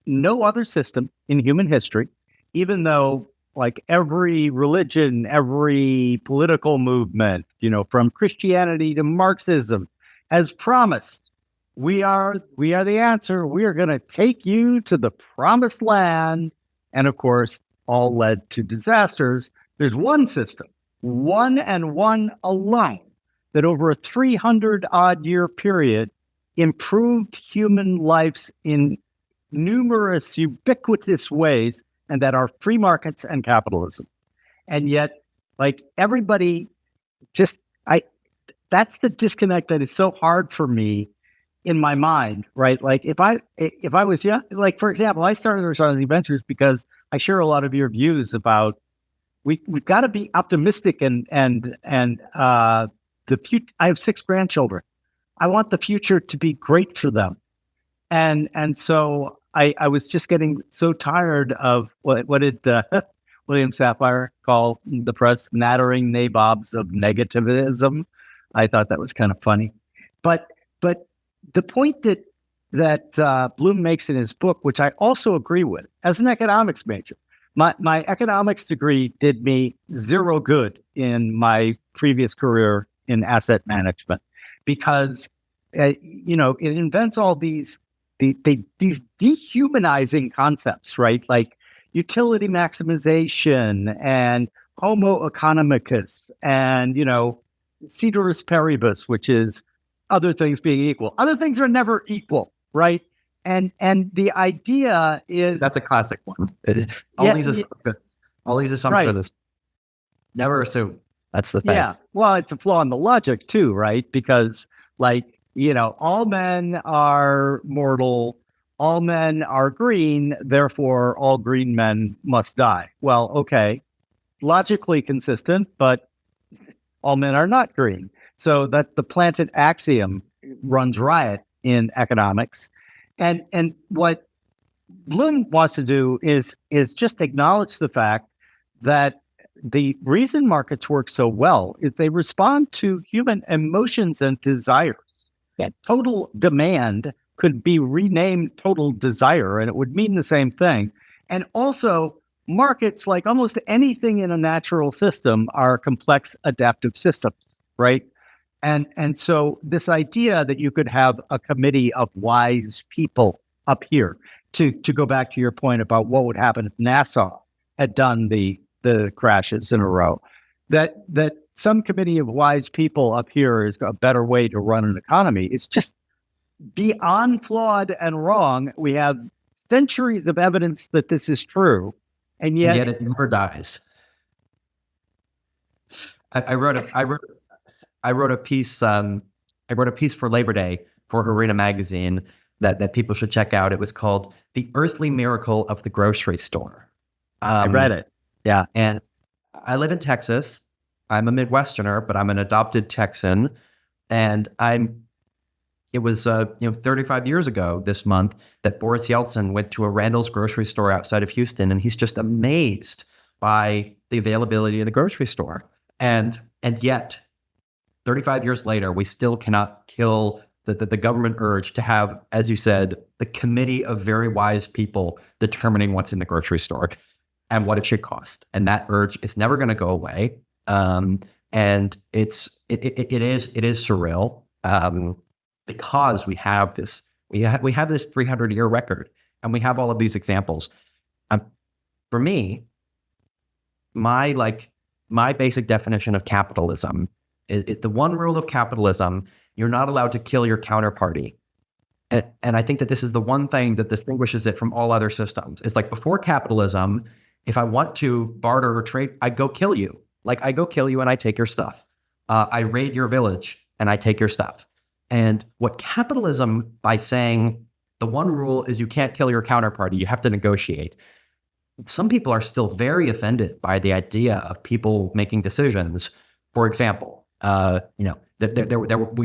no other system in human history, even though like every religion, every political movement, from Christianity to Marxism, has promised, we are the answer. We are going to take you to the promised land. And of course, all led to disasters. There's one system, one and one alone, that over a 300-odd year period improved human lives in numerous ubiquitous ways, and that are free markets and capitalism. And yet, like everybody that's the disconnect that is so hard for me in my mind, right? Like if I was young, like for example, I started Horizontal Ventures because I share a lot of your views about we've got to be optimistic and the future. I have 6 grandchildren. I want the future to be great for them. And so I was just getting so tired of what did William Safire call the press nattering nabobs of negativism. I thought that was kind of funny. But the point that Bloom makes in his book, which I also agree with, as an economics major, my economics degree did me zero good in my previous career in asset management, because it invents all these dehumanizing concepts, right? Like utility maximization and homo economicus and ceteris paribus, which is other things being equal. Other things are never equal, right? And the idea is that's a classic one. All these assumptions right. Never assume. That's the thing. Yeah. Well, it's a flaw in the logic too, right? Because all men are mortal, all men are green, therefore all green men must die. Well, okay, logically consistent, but all men are not green. So that the planted axiom runs riot in economics. And what Bloom wants to do is just acknowledge the fact that the reason markets work so well is they respond to human emotions and desires. That total demand could be renamed total desire, and it would mean the same thing. And also, markets, like almost anything in a natural system, are complex adaptive systems, right? And so this idea that you could have a committee of wise people up here, to go back to your point about what would happen if NASA had done the crashes in a row, that some committee of wise people up here is a better way to run an economy. It's just beyond flawed and wrong. We have centuries of evidence that this is true, and yet it never dies. I wrote a piece for Labor Day for Arena magazine that people should check out. It was called "The Earthly Miracle of the Grocery Store." I read it. Yeah. And I live in Texas. I'm a Midwesterner, but I'm an adopted Texan. And it was 35 years ago this month that Boris Yeltsin went to a Randall's grocery store outside of Houston, and he's just amazed by the availability of the grocery store. And yet, 35 years later, we still cannot kill the government urge to have, as you said, the committee of very wise people determining what's in the grocery store and what it should cost. And that urge is never going to go away. And it is surreal, because we have this 300-year record, and we have all of these examples. For me, my basic definition of capitalism is the one rule of capitalism: you're not allowed to kill your counterparty. And I think that this is the one thing that distinguishes it from all other systems. It's like, before capitalism, if I want to barter or trade, I go kill you. Like, I go kill you and I take your stuff. I raid your village and I take your stuff. And what capitalism, by saying the one rule is you can't kill your counterparty, you have to negotiate. Some people are still very offended by the idea of people making decisions. For example, we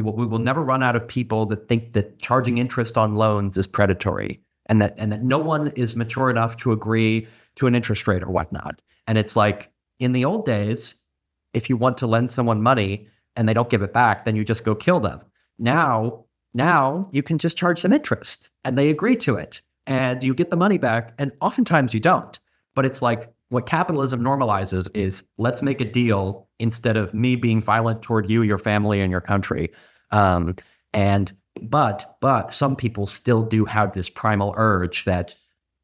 will never run out of people that think that charging interest on loans is predatory, and that no one is mature enough to agree to an interest rate or whatnot. And it's like, in the old days, if you want to lend someone money and they don't give it back, then you just go kill them. Now you can just charge them interest and they agree to it and you get the money back. And oftentimes you don't. But it's like, what capitalism normalizes is, let's make a deal instead of me being violent toward you, your family, and your country. But some people still do have this primal urge that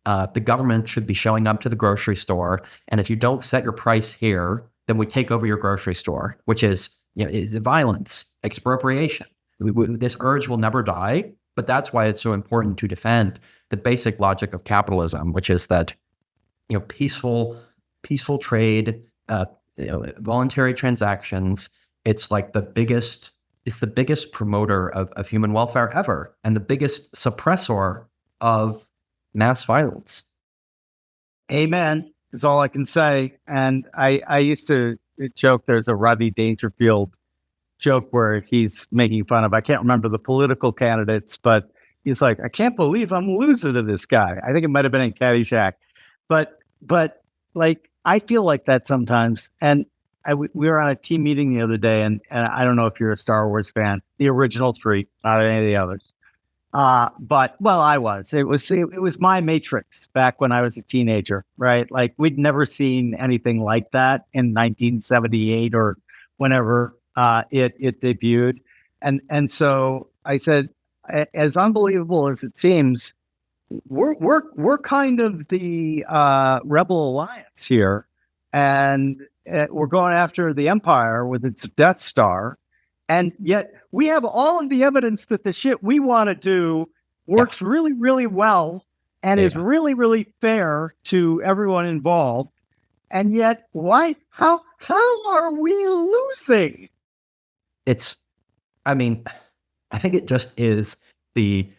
the government should be showing up to the grocery store, and if you don't set your price here, then we take over your grocery store, which is violence, expropriation. This urge will never die, but that's why it's so important to defend the basic logic of capitalism, which is that peaceful trade, voluntary transactions. It's the biggest promoter of human welfare ever, and the biggest suppressor of mass violence. Amen is all I can say. And I used to joke, there's a Rodney Dangerfield joke where he's making fun of, I can't remember the political candidates, but he's like, I can't believe I'm losing to this guy. I think it might have been in Caddyshack. But like, I feel like that sometimes. And we were on a team meeting the other day, and I don't know if you're a Star Wars fan, the original three, not any of the others. But I was. It was my Matrix back when I was a teenager, right? Like, we'd never seen anything like that in 1978 or whenever it debuted, and so I said, as unbelievable as it seems, we're kind of the Rebel Alliance here, and we're going after the Empire with its Death Star. And yet we have all of the evidence that the shit we want to do works really, really well and is really, really fair to everyone involved. And yet, why? How are we losing? I think it just is the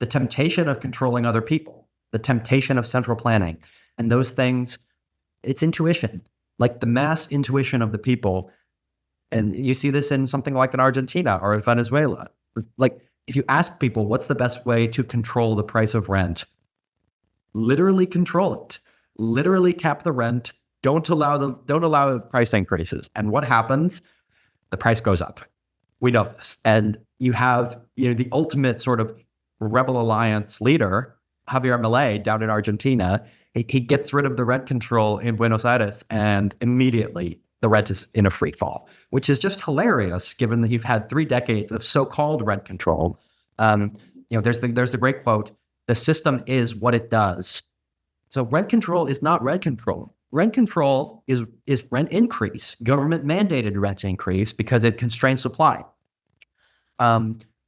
temptation of controlling other people, the temptation of central planning, and those things. It's intuition. Like the mass intuition of the people. And you see this in something like in Argentina or in Venezuela. Like, if you ask people, what's the best way to control the price of rent? Literally control it. literally cap the rent, don't allow price increases. And what happens? The price goes up. We know this. And you have, the ultimate sort of rebel alliance leader, Javier Milei, down in Argentina. He gets rid of the rent control in Buenos Aires, and immediately the rent is in a free fall, which is just hilarious given that you've had 3 decades of so-called rent control. There's the great quote, "The system is what it does." So rent control is not rent control. Rent control is rent increase, government mandated rent increase, because it constrains supply.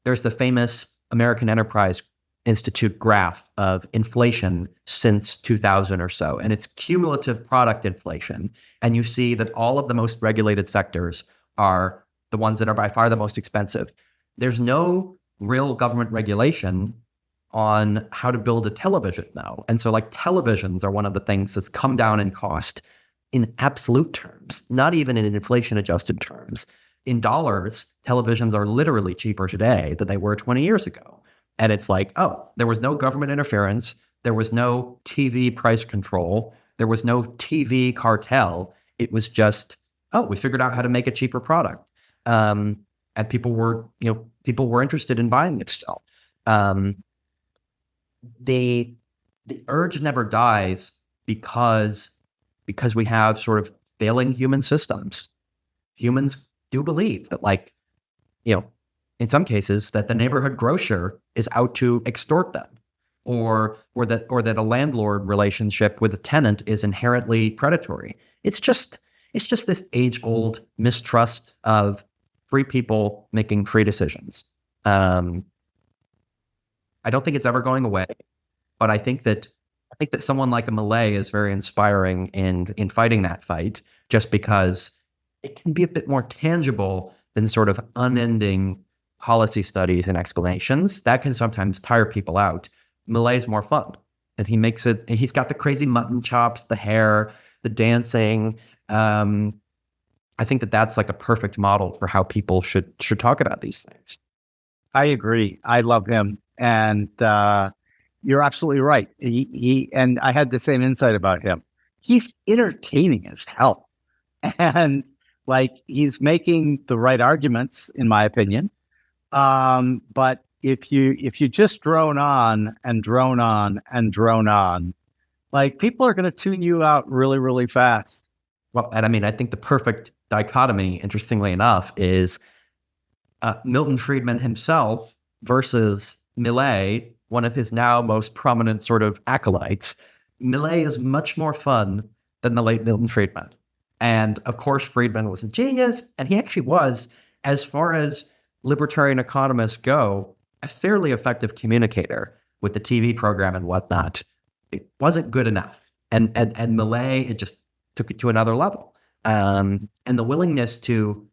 There's the famous American Enterprise Institute graph of inflation since 2000 or so, and it's cumulative product inflation. And you see that all of the most regulated sectors are the ones that are by far the most expensive. There's no real government regulation on how to build a television now. And so like televisions are one of the things that's come down in cost in absolute terms, not even in inflation adjusted terms. In dollars, televisions are literally cheaper today than they were 20 years ago. And it's like, oh, there was no government interference. There was no TV price control. There was no TV cartel. It was just, oh, we figured out how to make a cheaper product. And people were interested in buying it still. The urge never dies because we have sort of failing human systems. Humans do believe that, like, in some cases, that the neighborhood grocer is out to extort them, or that a landlord relationship with a tenant is inherently predatory. It's just this age-old mistrust of free people making free decisions. I don't think it's ever going away, but I think that someone like a Milei is very inspiring in fighting that fight, just because it can be a bit more tangible than sort of unending policy studies and explanations. That can sometimes tire people out. Milei is more fun, and he makes it. And he's got the crazy mutton chops, the hair, the dancing. I think that's like a perfect model for how people should talk about these things. I agree. I love him. And you're absolutely right. He and I had the same insight about him. He's entertaining as hell. And like, he's making the right arguments, in my opinion. But if you just drone on and drone on and drone on, like, people are going to tune you out really, really fast. Well, and I mean, I think the perfect dichotomy, interestingly enough, is Milton Friedman himself versus Milei, one of his now most prominent sort of acolytes. Milei is much more fun than the late Milton Friedman. And of course, Friedman was a genius, and he actually was, as far as libertarian economists go, a fairly effective communicator with the TV program and whatnot. It wasn't good enough. And Milei, it just took it to another level. And the willingness to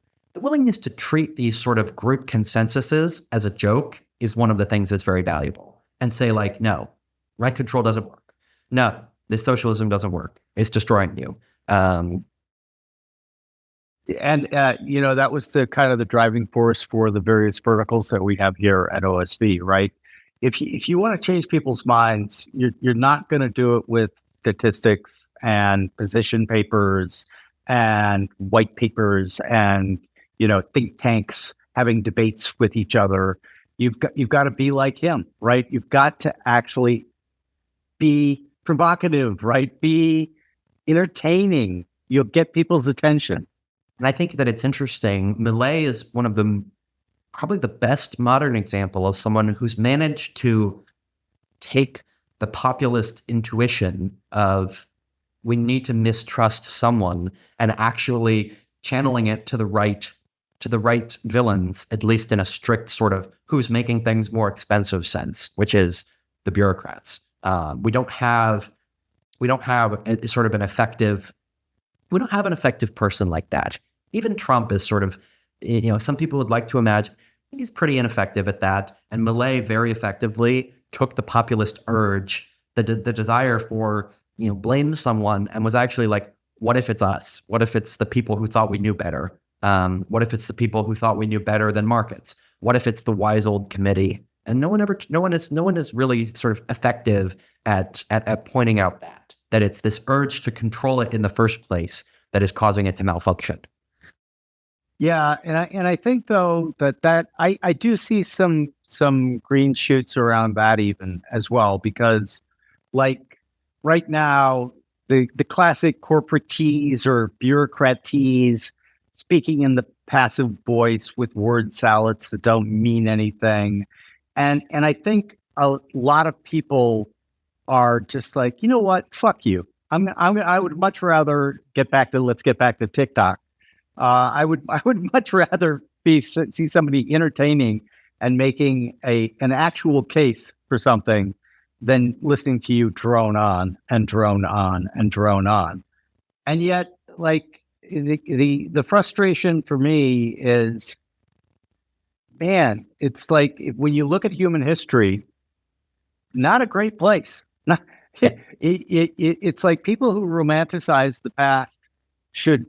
treat these sort of group consensuses as a joke is one of the things that's very valuable. And say, like, no, rent control doesn't work. No, this socialism doesn't work. It's destroying you. That was the kind of the driving force for the various verticals that we have here at OSV, right? If you want to change people's minds, you're not going to do it with statistics and position papers and white papers and think tanks having debates with each other. You've got to be like him, right? You've got to actually be provocative, right? Be entertaining. You'll get people's attention. And I think that it's interesting. Milei is one of probably the best modern example of someone who's managed to take the populist intuition of we need to mistrust someone and actually channeling it to the right villains, at least in a strict sort of who's making things more expensive sense, which is the bureaucrats. We don't have a sort of an effective. We don't have an effective person like that. Even Trump is sort of, some people would like to imagine he's pretty ineffective at that. And Milei very effectively took the populist urge, the desire for, blame someone, and was actually like, what if it's us? What if it's the people who thought we knew better? What if it's the people who thought we knew better than markets? What if it's the wise old committee? And no one is really sort of effective at pointing out that. that it's this urge to control it in the first place that is causing it to malfunction. Yeah, and I think though that I do see some green shoots around that even as well, because like right now the classic corporatees or bureaucratees speaking in the passive voice with word salads that don't mean anything, and I think a lot of people are just like, you know what, fuck you. I would much rather let's get back to TikTok. I would much rather see somebody entertaining and making an actual case for something than listening to you drone on and drone on and drone on. And yet, like the frustration for me is, man, it's like when you look at human history, not a great place. Not, it's like people who romanticize the past should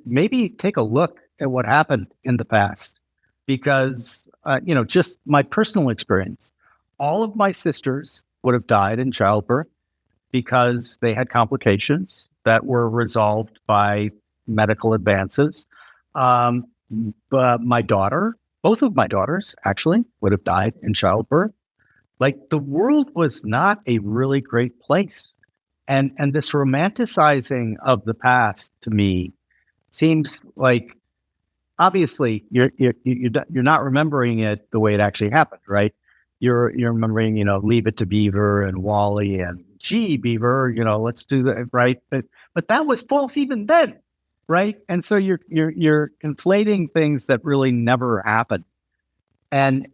maybe take a look at what happened in the past, because just my personal experience, all of my sisters would have died in childbirth because they had complications that were resolved by medical advances. But both of my daughters actually would have died in childbirth. Like, the world was not a really great place. And this romanticizing of the past to me seems like, obviously you're not remembering it the way it actually happened, right? You're remembering, Leave It to Beaver and Wally and gee Beaver, let's do that, right? But that was false even then, right? And so you're conflating things that really never happened. And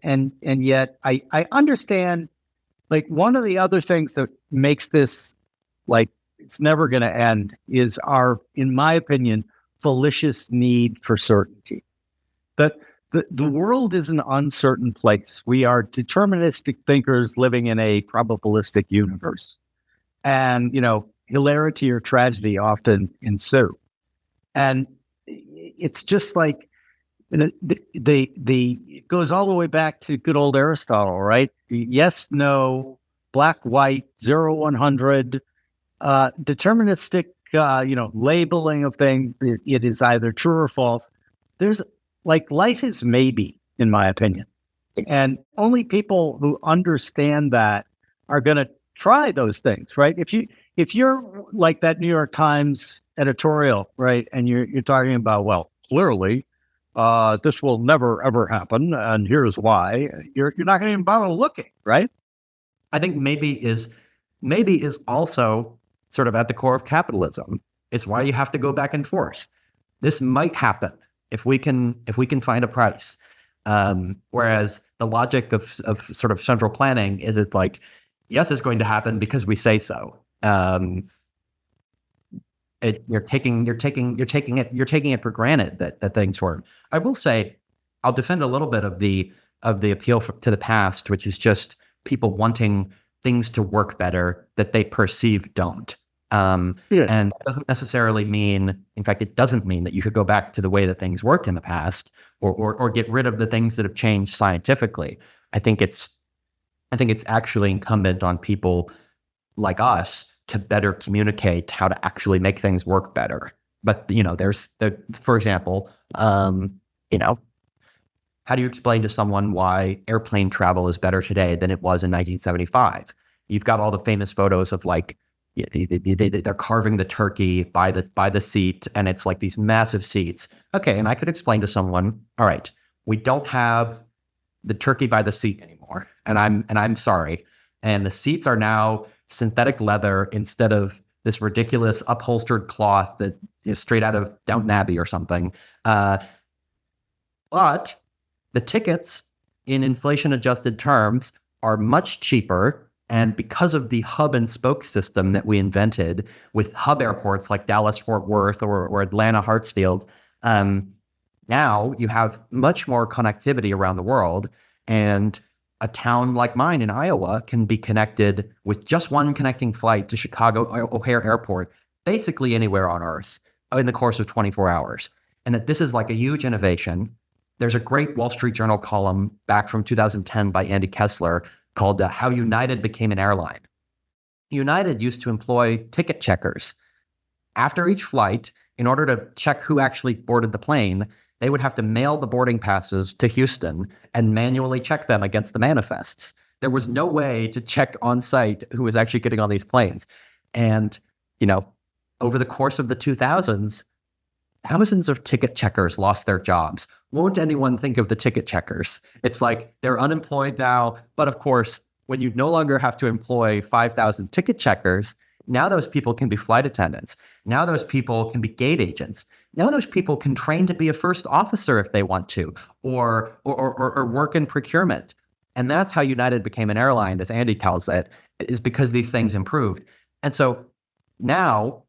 yet I understand, like, one of the other things that makes this like it's never going to end is our, in my opinion, fallacious need for certainty. That the world is an uncertain place. We are deterministic thinkers living in a probabilistic universe. And, hilarity or tragedy often ensue. And it's just like, it goes all the way back to good old Aristotle, right? Yes, no, black, white, 0, 100, deterministic, labeling of things. It is either true or false. There's life is maybe, in my opinion. And only people who understand that are going to try those things, right? If you're like that New York Times editorial, right, and you're talking about, well, clearly, this will never ever happen, and here's why. You're not going to even bother looking, right? I think maybe is also sort of at the core of capitalism. It's why you have to go back and forth. This might happen if we can find a price. Whereas the logic of sort of central planning is, it's like, yes, it's going to happen because we say so. You're taking it for granted that things work. I will say, I'll defend a little bit of the appeal to the past, which is just people wanting things to work better that they perceive don't. And it doesn't necessarily mean, in fact, it doesn't mean that you should go back to the way that things worked in the past, or get rid of the things that have changed scientifically. I think it's actually incumbent on people like us to better communicate how to actually make things work better. But for example, how do you explain to someone why airplane travel is better today than it was in 1975? You've got all the famous photos of they're carving the turkey by the seat, and it's like these massive seats. Okay, and I could explain to someone, all right, we don't have the turkey by the seat anymore, and I'm sorry, and the seats are now synthetic leather instead of this ridiculous upholstered cloth that is straight out of Downton Abbey or something. But the tickets in inflation-adjusted terms are much cheaper. And because of the hub and spoke system that we invented with hub airports like Dallas-Fort Worth or Atlanta-Hartsfield, now you have much more connectivity around the world. And a town like mine in Iowa can be connected with just one connecting flight to Chicago O'Hare Airport, basically anywhere on Earth in the course of 24 hours. And that this is like a huge innovation. There's a great Wall Street Journal column back from 2010 by Andy Kessler called How United Became an Airline. United used to employ ticket checkers. After each flight, in order to check who actually boarded the plane, they would have to mail the boarding passes to Houston and manually check them against the manifests. There was no way to check on site who was actually getting on these planes. And, over the course of the 2000s, thousands of ticket checkers lost their jobs. Won't anyone think of the ticket checkers? It's like they're unemployed now. But of course, when you no longer have to employ 5,000 ticket checkers, now those people can be flight attendants. Now those people can be gate agents. Now those people can train to be a first officer if they want to, or work in procurement. And that's how United became an airline, as Andy tells it, is because these things improved. And so now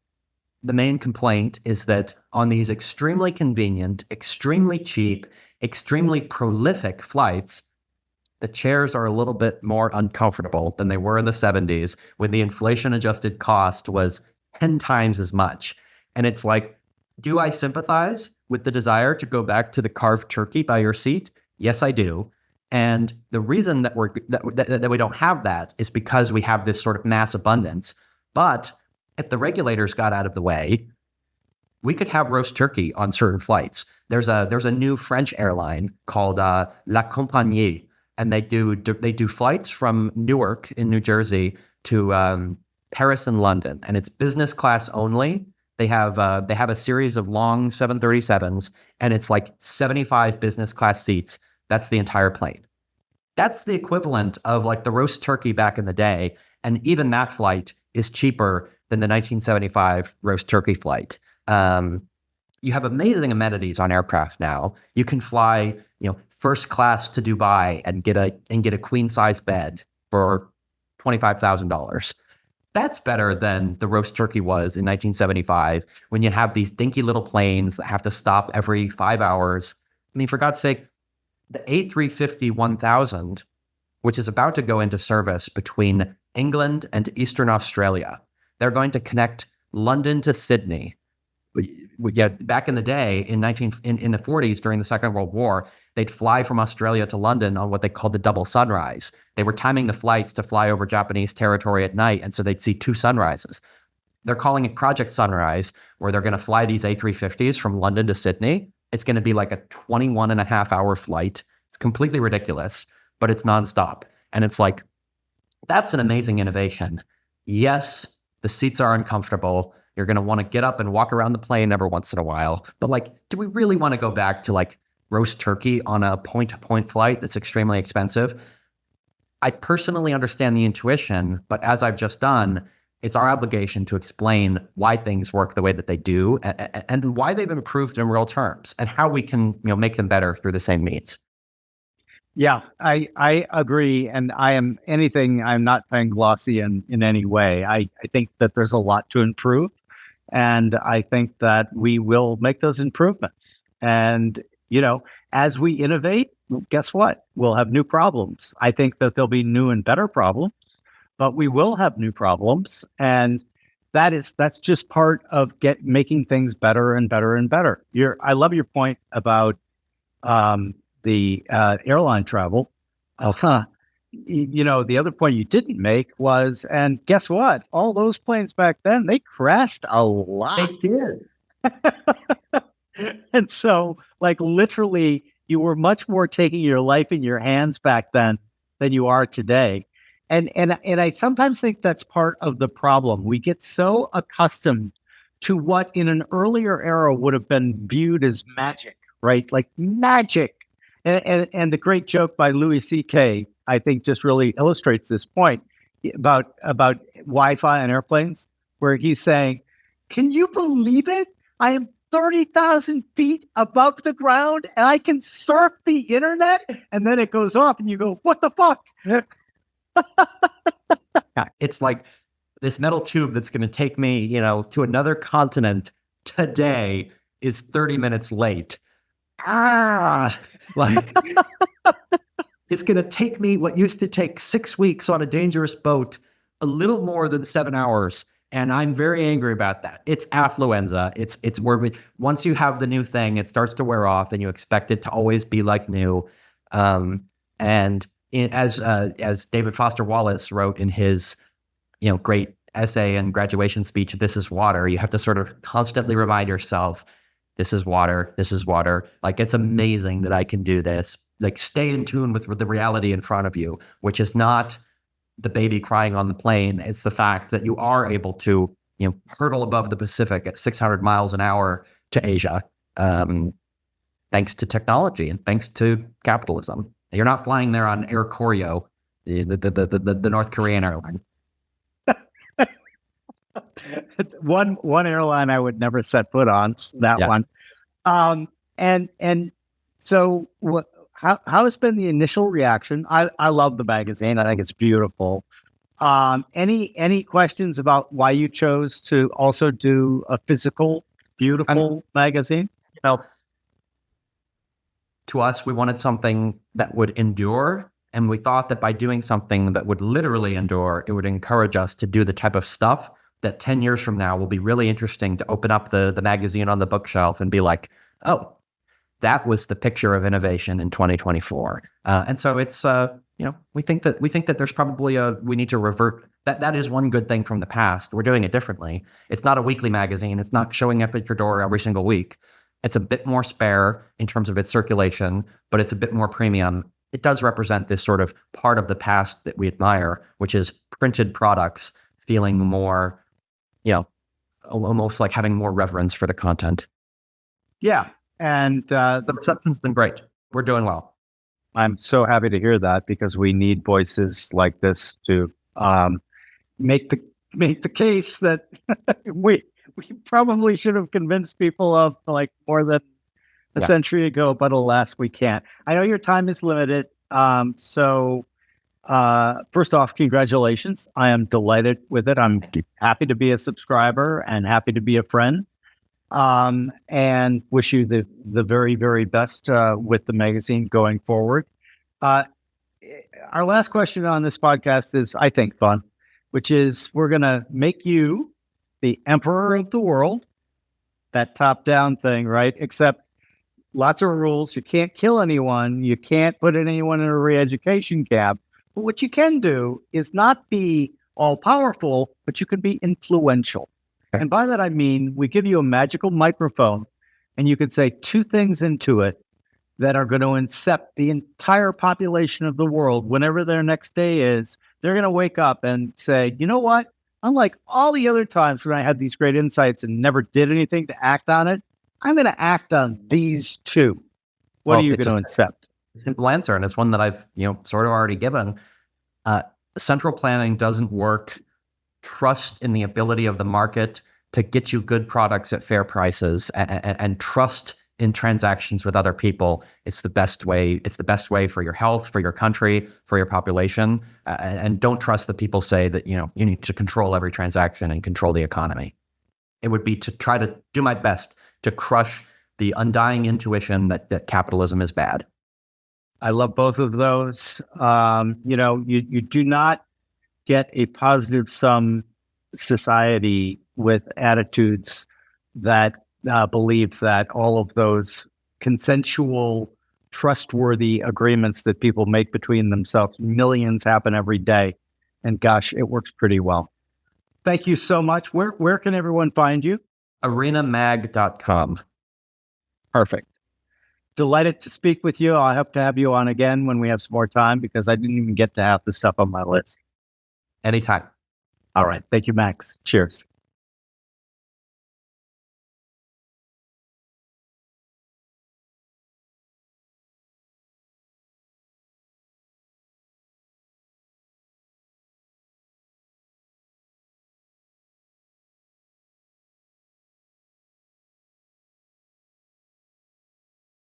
the main complaint is that on these extremely convenient, extremely cheap, extremely prolific flights, the chairs are a little bit more uncomfortable than they were in the 70s when the inflation-adjusted cost was 10 times as much. And it's like, do I sympathize with the desire to go back to the carved turkey by your seat? Yes, I do. And the reason that we don't have that is because we have this sort of mass abundance. But if the regulators got out of the way, we could have roast turkey on certain flights. There's a new French airline called La Compagnie, and they do flights from Newark in New Jersey to Paris and London, and it's business class only. They have a series of long 737s, and it's like 75 business class seats. That's the entire plane. That's the equivalent of like the roast turkey back in the day, and even that flight is cheaper than the 1975 roast turkey flight. You have amazing amenities on aircraft now. You can fly, first class to Dubai and get a queen size bed for $25,000. That's better than the roast turkey was in 1975, when you have these dinky little planes that have to stop every 5 hours. I mean, for God's sake, the A350-1000, which is about to go into service between England and Eastern Australia. They're going to connect London to Sydney. Yeah, back in the day, in the 40s, during the Second World War, they'd fly from Australia to London on what they called the double sunrise. They were timing the flights to fly over Japanese territory at night, and so they'd see two sunrises. They're calling it Project Sunrise, where they're going to fly these A350s from London to Sydney. It's going to be like a 21.5-hour flight. It's completely ridiculous, but it's nonstop. And it's like, that's an amazing innovation. Yes, the seats are uncomfortable. You're going to want to get up and walk around the plane every once in a while. But like, do we really want to go back to like roast turkey on a point-to-point flight that's extremely expensive? I personally understand the intuition, but as I've just done, it's our obligation to explain why things work the way that they do and why they've improved in real terms and how we can, make them better through the same means. Yeah, I agree. And I'm not being glossy in any way. I think that there's a lot to improve. And I think that we will make those improvements. And, as we innovate, guess what? We'll have new problems. I think that there'll be new and better problems, but we will have new problems. And that's just part of making things better and better and better. I love your point about the airline travel. The other point you didn't make was, and guess what? All those planes back then, they crashed a lot. They did. And so, like, literally, you were much more taking your life in your hands back then than you are today. And I sometimes think that's part of the problem. We get so accustomed to what in an earlier era would have been viewed as magic, right? Like magic. And the great joke by Louis C.K., I think, just really illustrates this point about Wi-Fi on airplanes, where he's saying, can you believe it? I am 30,000 feet above the ground and I can surf the internet. And then it goes off and you go, what the fuck? Yeah, it's like this metal tube that's going to take me, to another continent today is 30 minutes late. Like, it's going to take me what used to take 6 weeks on a dangerous boat, a little more than 7 hours. And I'm very angry about that. It's affluenza. It's where once you have the new thing, it starts to wear off and you expect it to always be like new. As David Foster Wallace wrote in his great essay and graduation speech, this is water. You have to sort of constantly remind yourself, this is water, this is water. Like, it's amazing that I can do this. Like, stay in tune with the reality in front of you, which is not the baby crying on the plane. It's the fact that you are able to, hurtle above the Pacific at 600 miles an hour to Asia, thanks to technology and thanks to capitalism. You're not flying there on Air Koryo, the North Korean airline. One airline I would never set foot on, that one. And so how has been the initial reaction? I love the magazine. I think it's beautiful. Any questions about why you chose to also do a physical, beautiful magazine? To us, we wanted something that would endure. And we thought that by doing something that would literally endure, it would encourage us to do the type of stuff that 10 years from now will be really interesting to open up the magazine on the bookshelf and be like, oh, that was the picture of innovation in 2024. And so it's, we think that there's probably we need to revert. That is one good thing from the past. We're doing it differently. It's not a weekly magazine. It's not showing up at your door every single week. It's a bit more spare in terms of its circulation, but it's a bit more premium. It does represent this sort of part of the past that we admire, which is printed products feeling more, almost like having more reverence for the content. Yeah. And the reception's been great. We're doing well. I'm so happy to hear that, because we need voices like this to make the case that we probably should have convinced people of like more than a century ago, but alas, we can't. I know your time is limited. So first off, congratulations. I am delighted with it. I'm happy to be a subscriber and happy to be a friend. And wish you the very, very best with the magazine going forward. Our last question on this podcast is, I think, fun, which is we're going to make you the emperor of the world, that top-down thing, right? Except lots of rules. You can't kill anyone. You can't put anyone in a re-education camp. But what you can do is not be all-powerful, but you can be influential. And by that, I mean, we give you a magical microphone, and you could say two things into it that are going to incept the entire population of the world. Whenever their next day is, they're going to wake up and say, you know what? Unlike all the other times when I had these great insights and never did anything to act on it, I'm going to act on these two. What are you going to incept? Simple answer, and it's one that I've sort of already given. Central planning doesn't work. Trust in the ability of the market to get you good products at fair prices, and trust in transactions with other people. It's the best way. It's the best way for your health, for your country, for your population. And don't trust that people say that you need to control every transaction and control the economy. It would be to try to do my best to crush the undying intuition that capitalism is bad. I love both of those. You do not get a positive sum society with attitudes that believes that all of those consensual, trustworthy agreements that people make between themselves, millions happen every day. And gosh, it works pretty well. Thank you so much. Where can everyone find you? arenamag.com. Perfect. Delighted to speak with you. I hope to have you on again when we have some more time, because I didn't even get to have the stuff on my list. Anytime. All right. Thank you, Max. Cheers.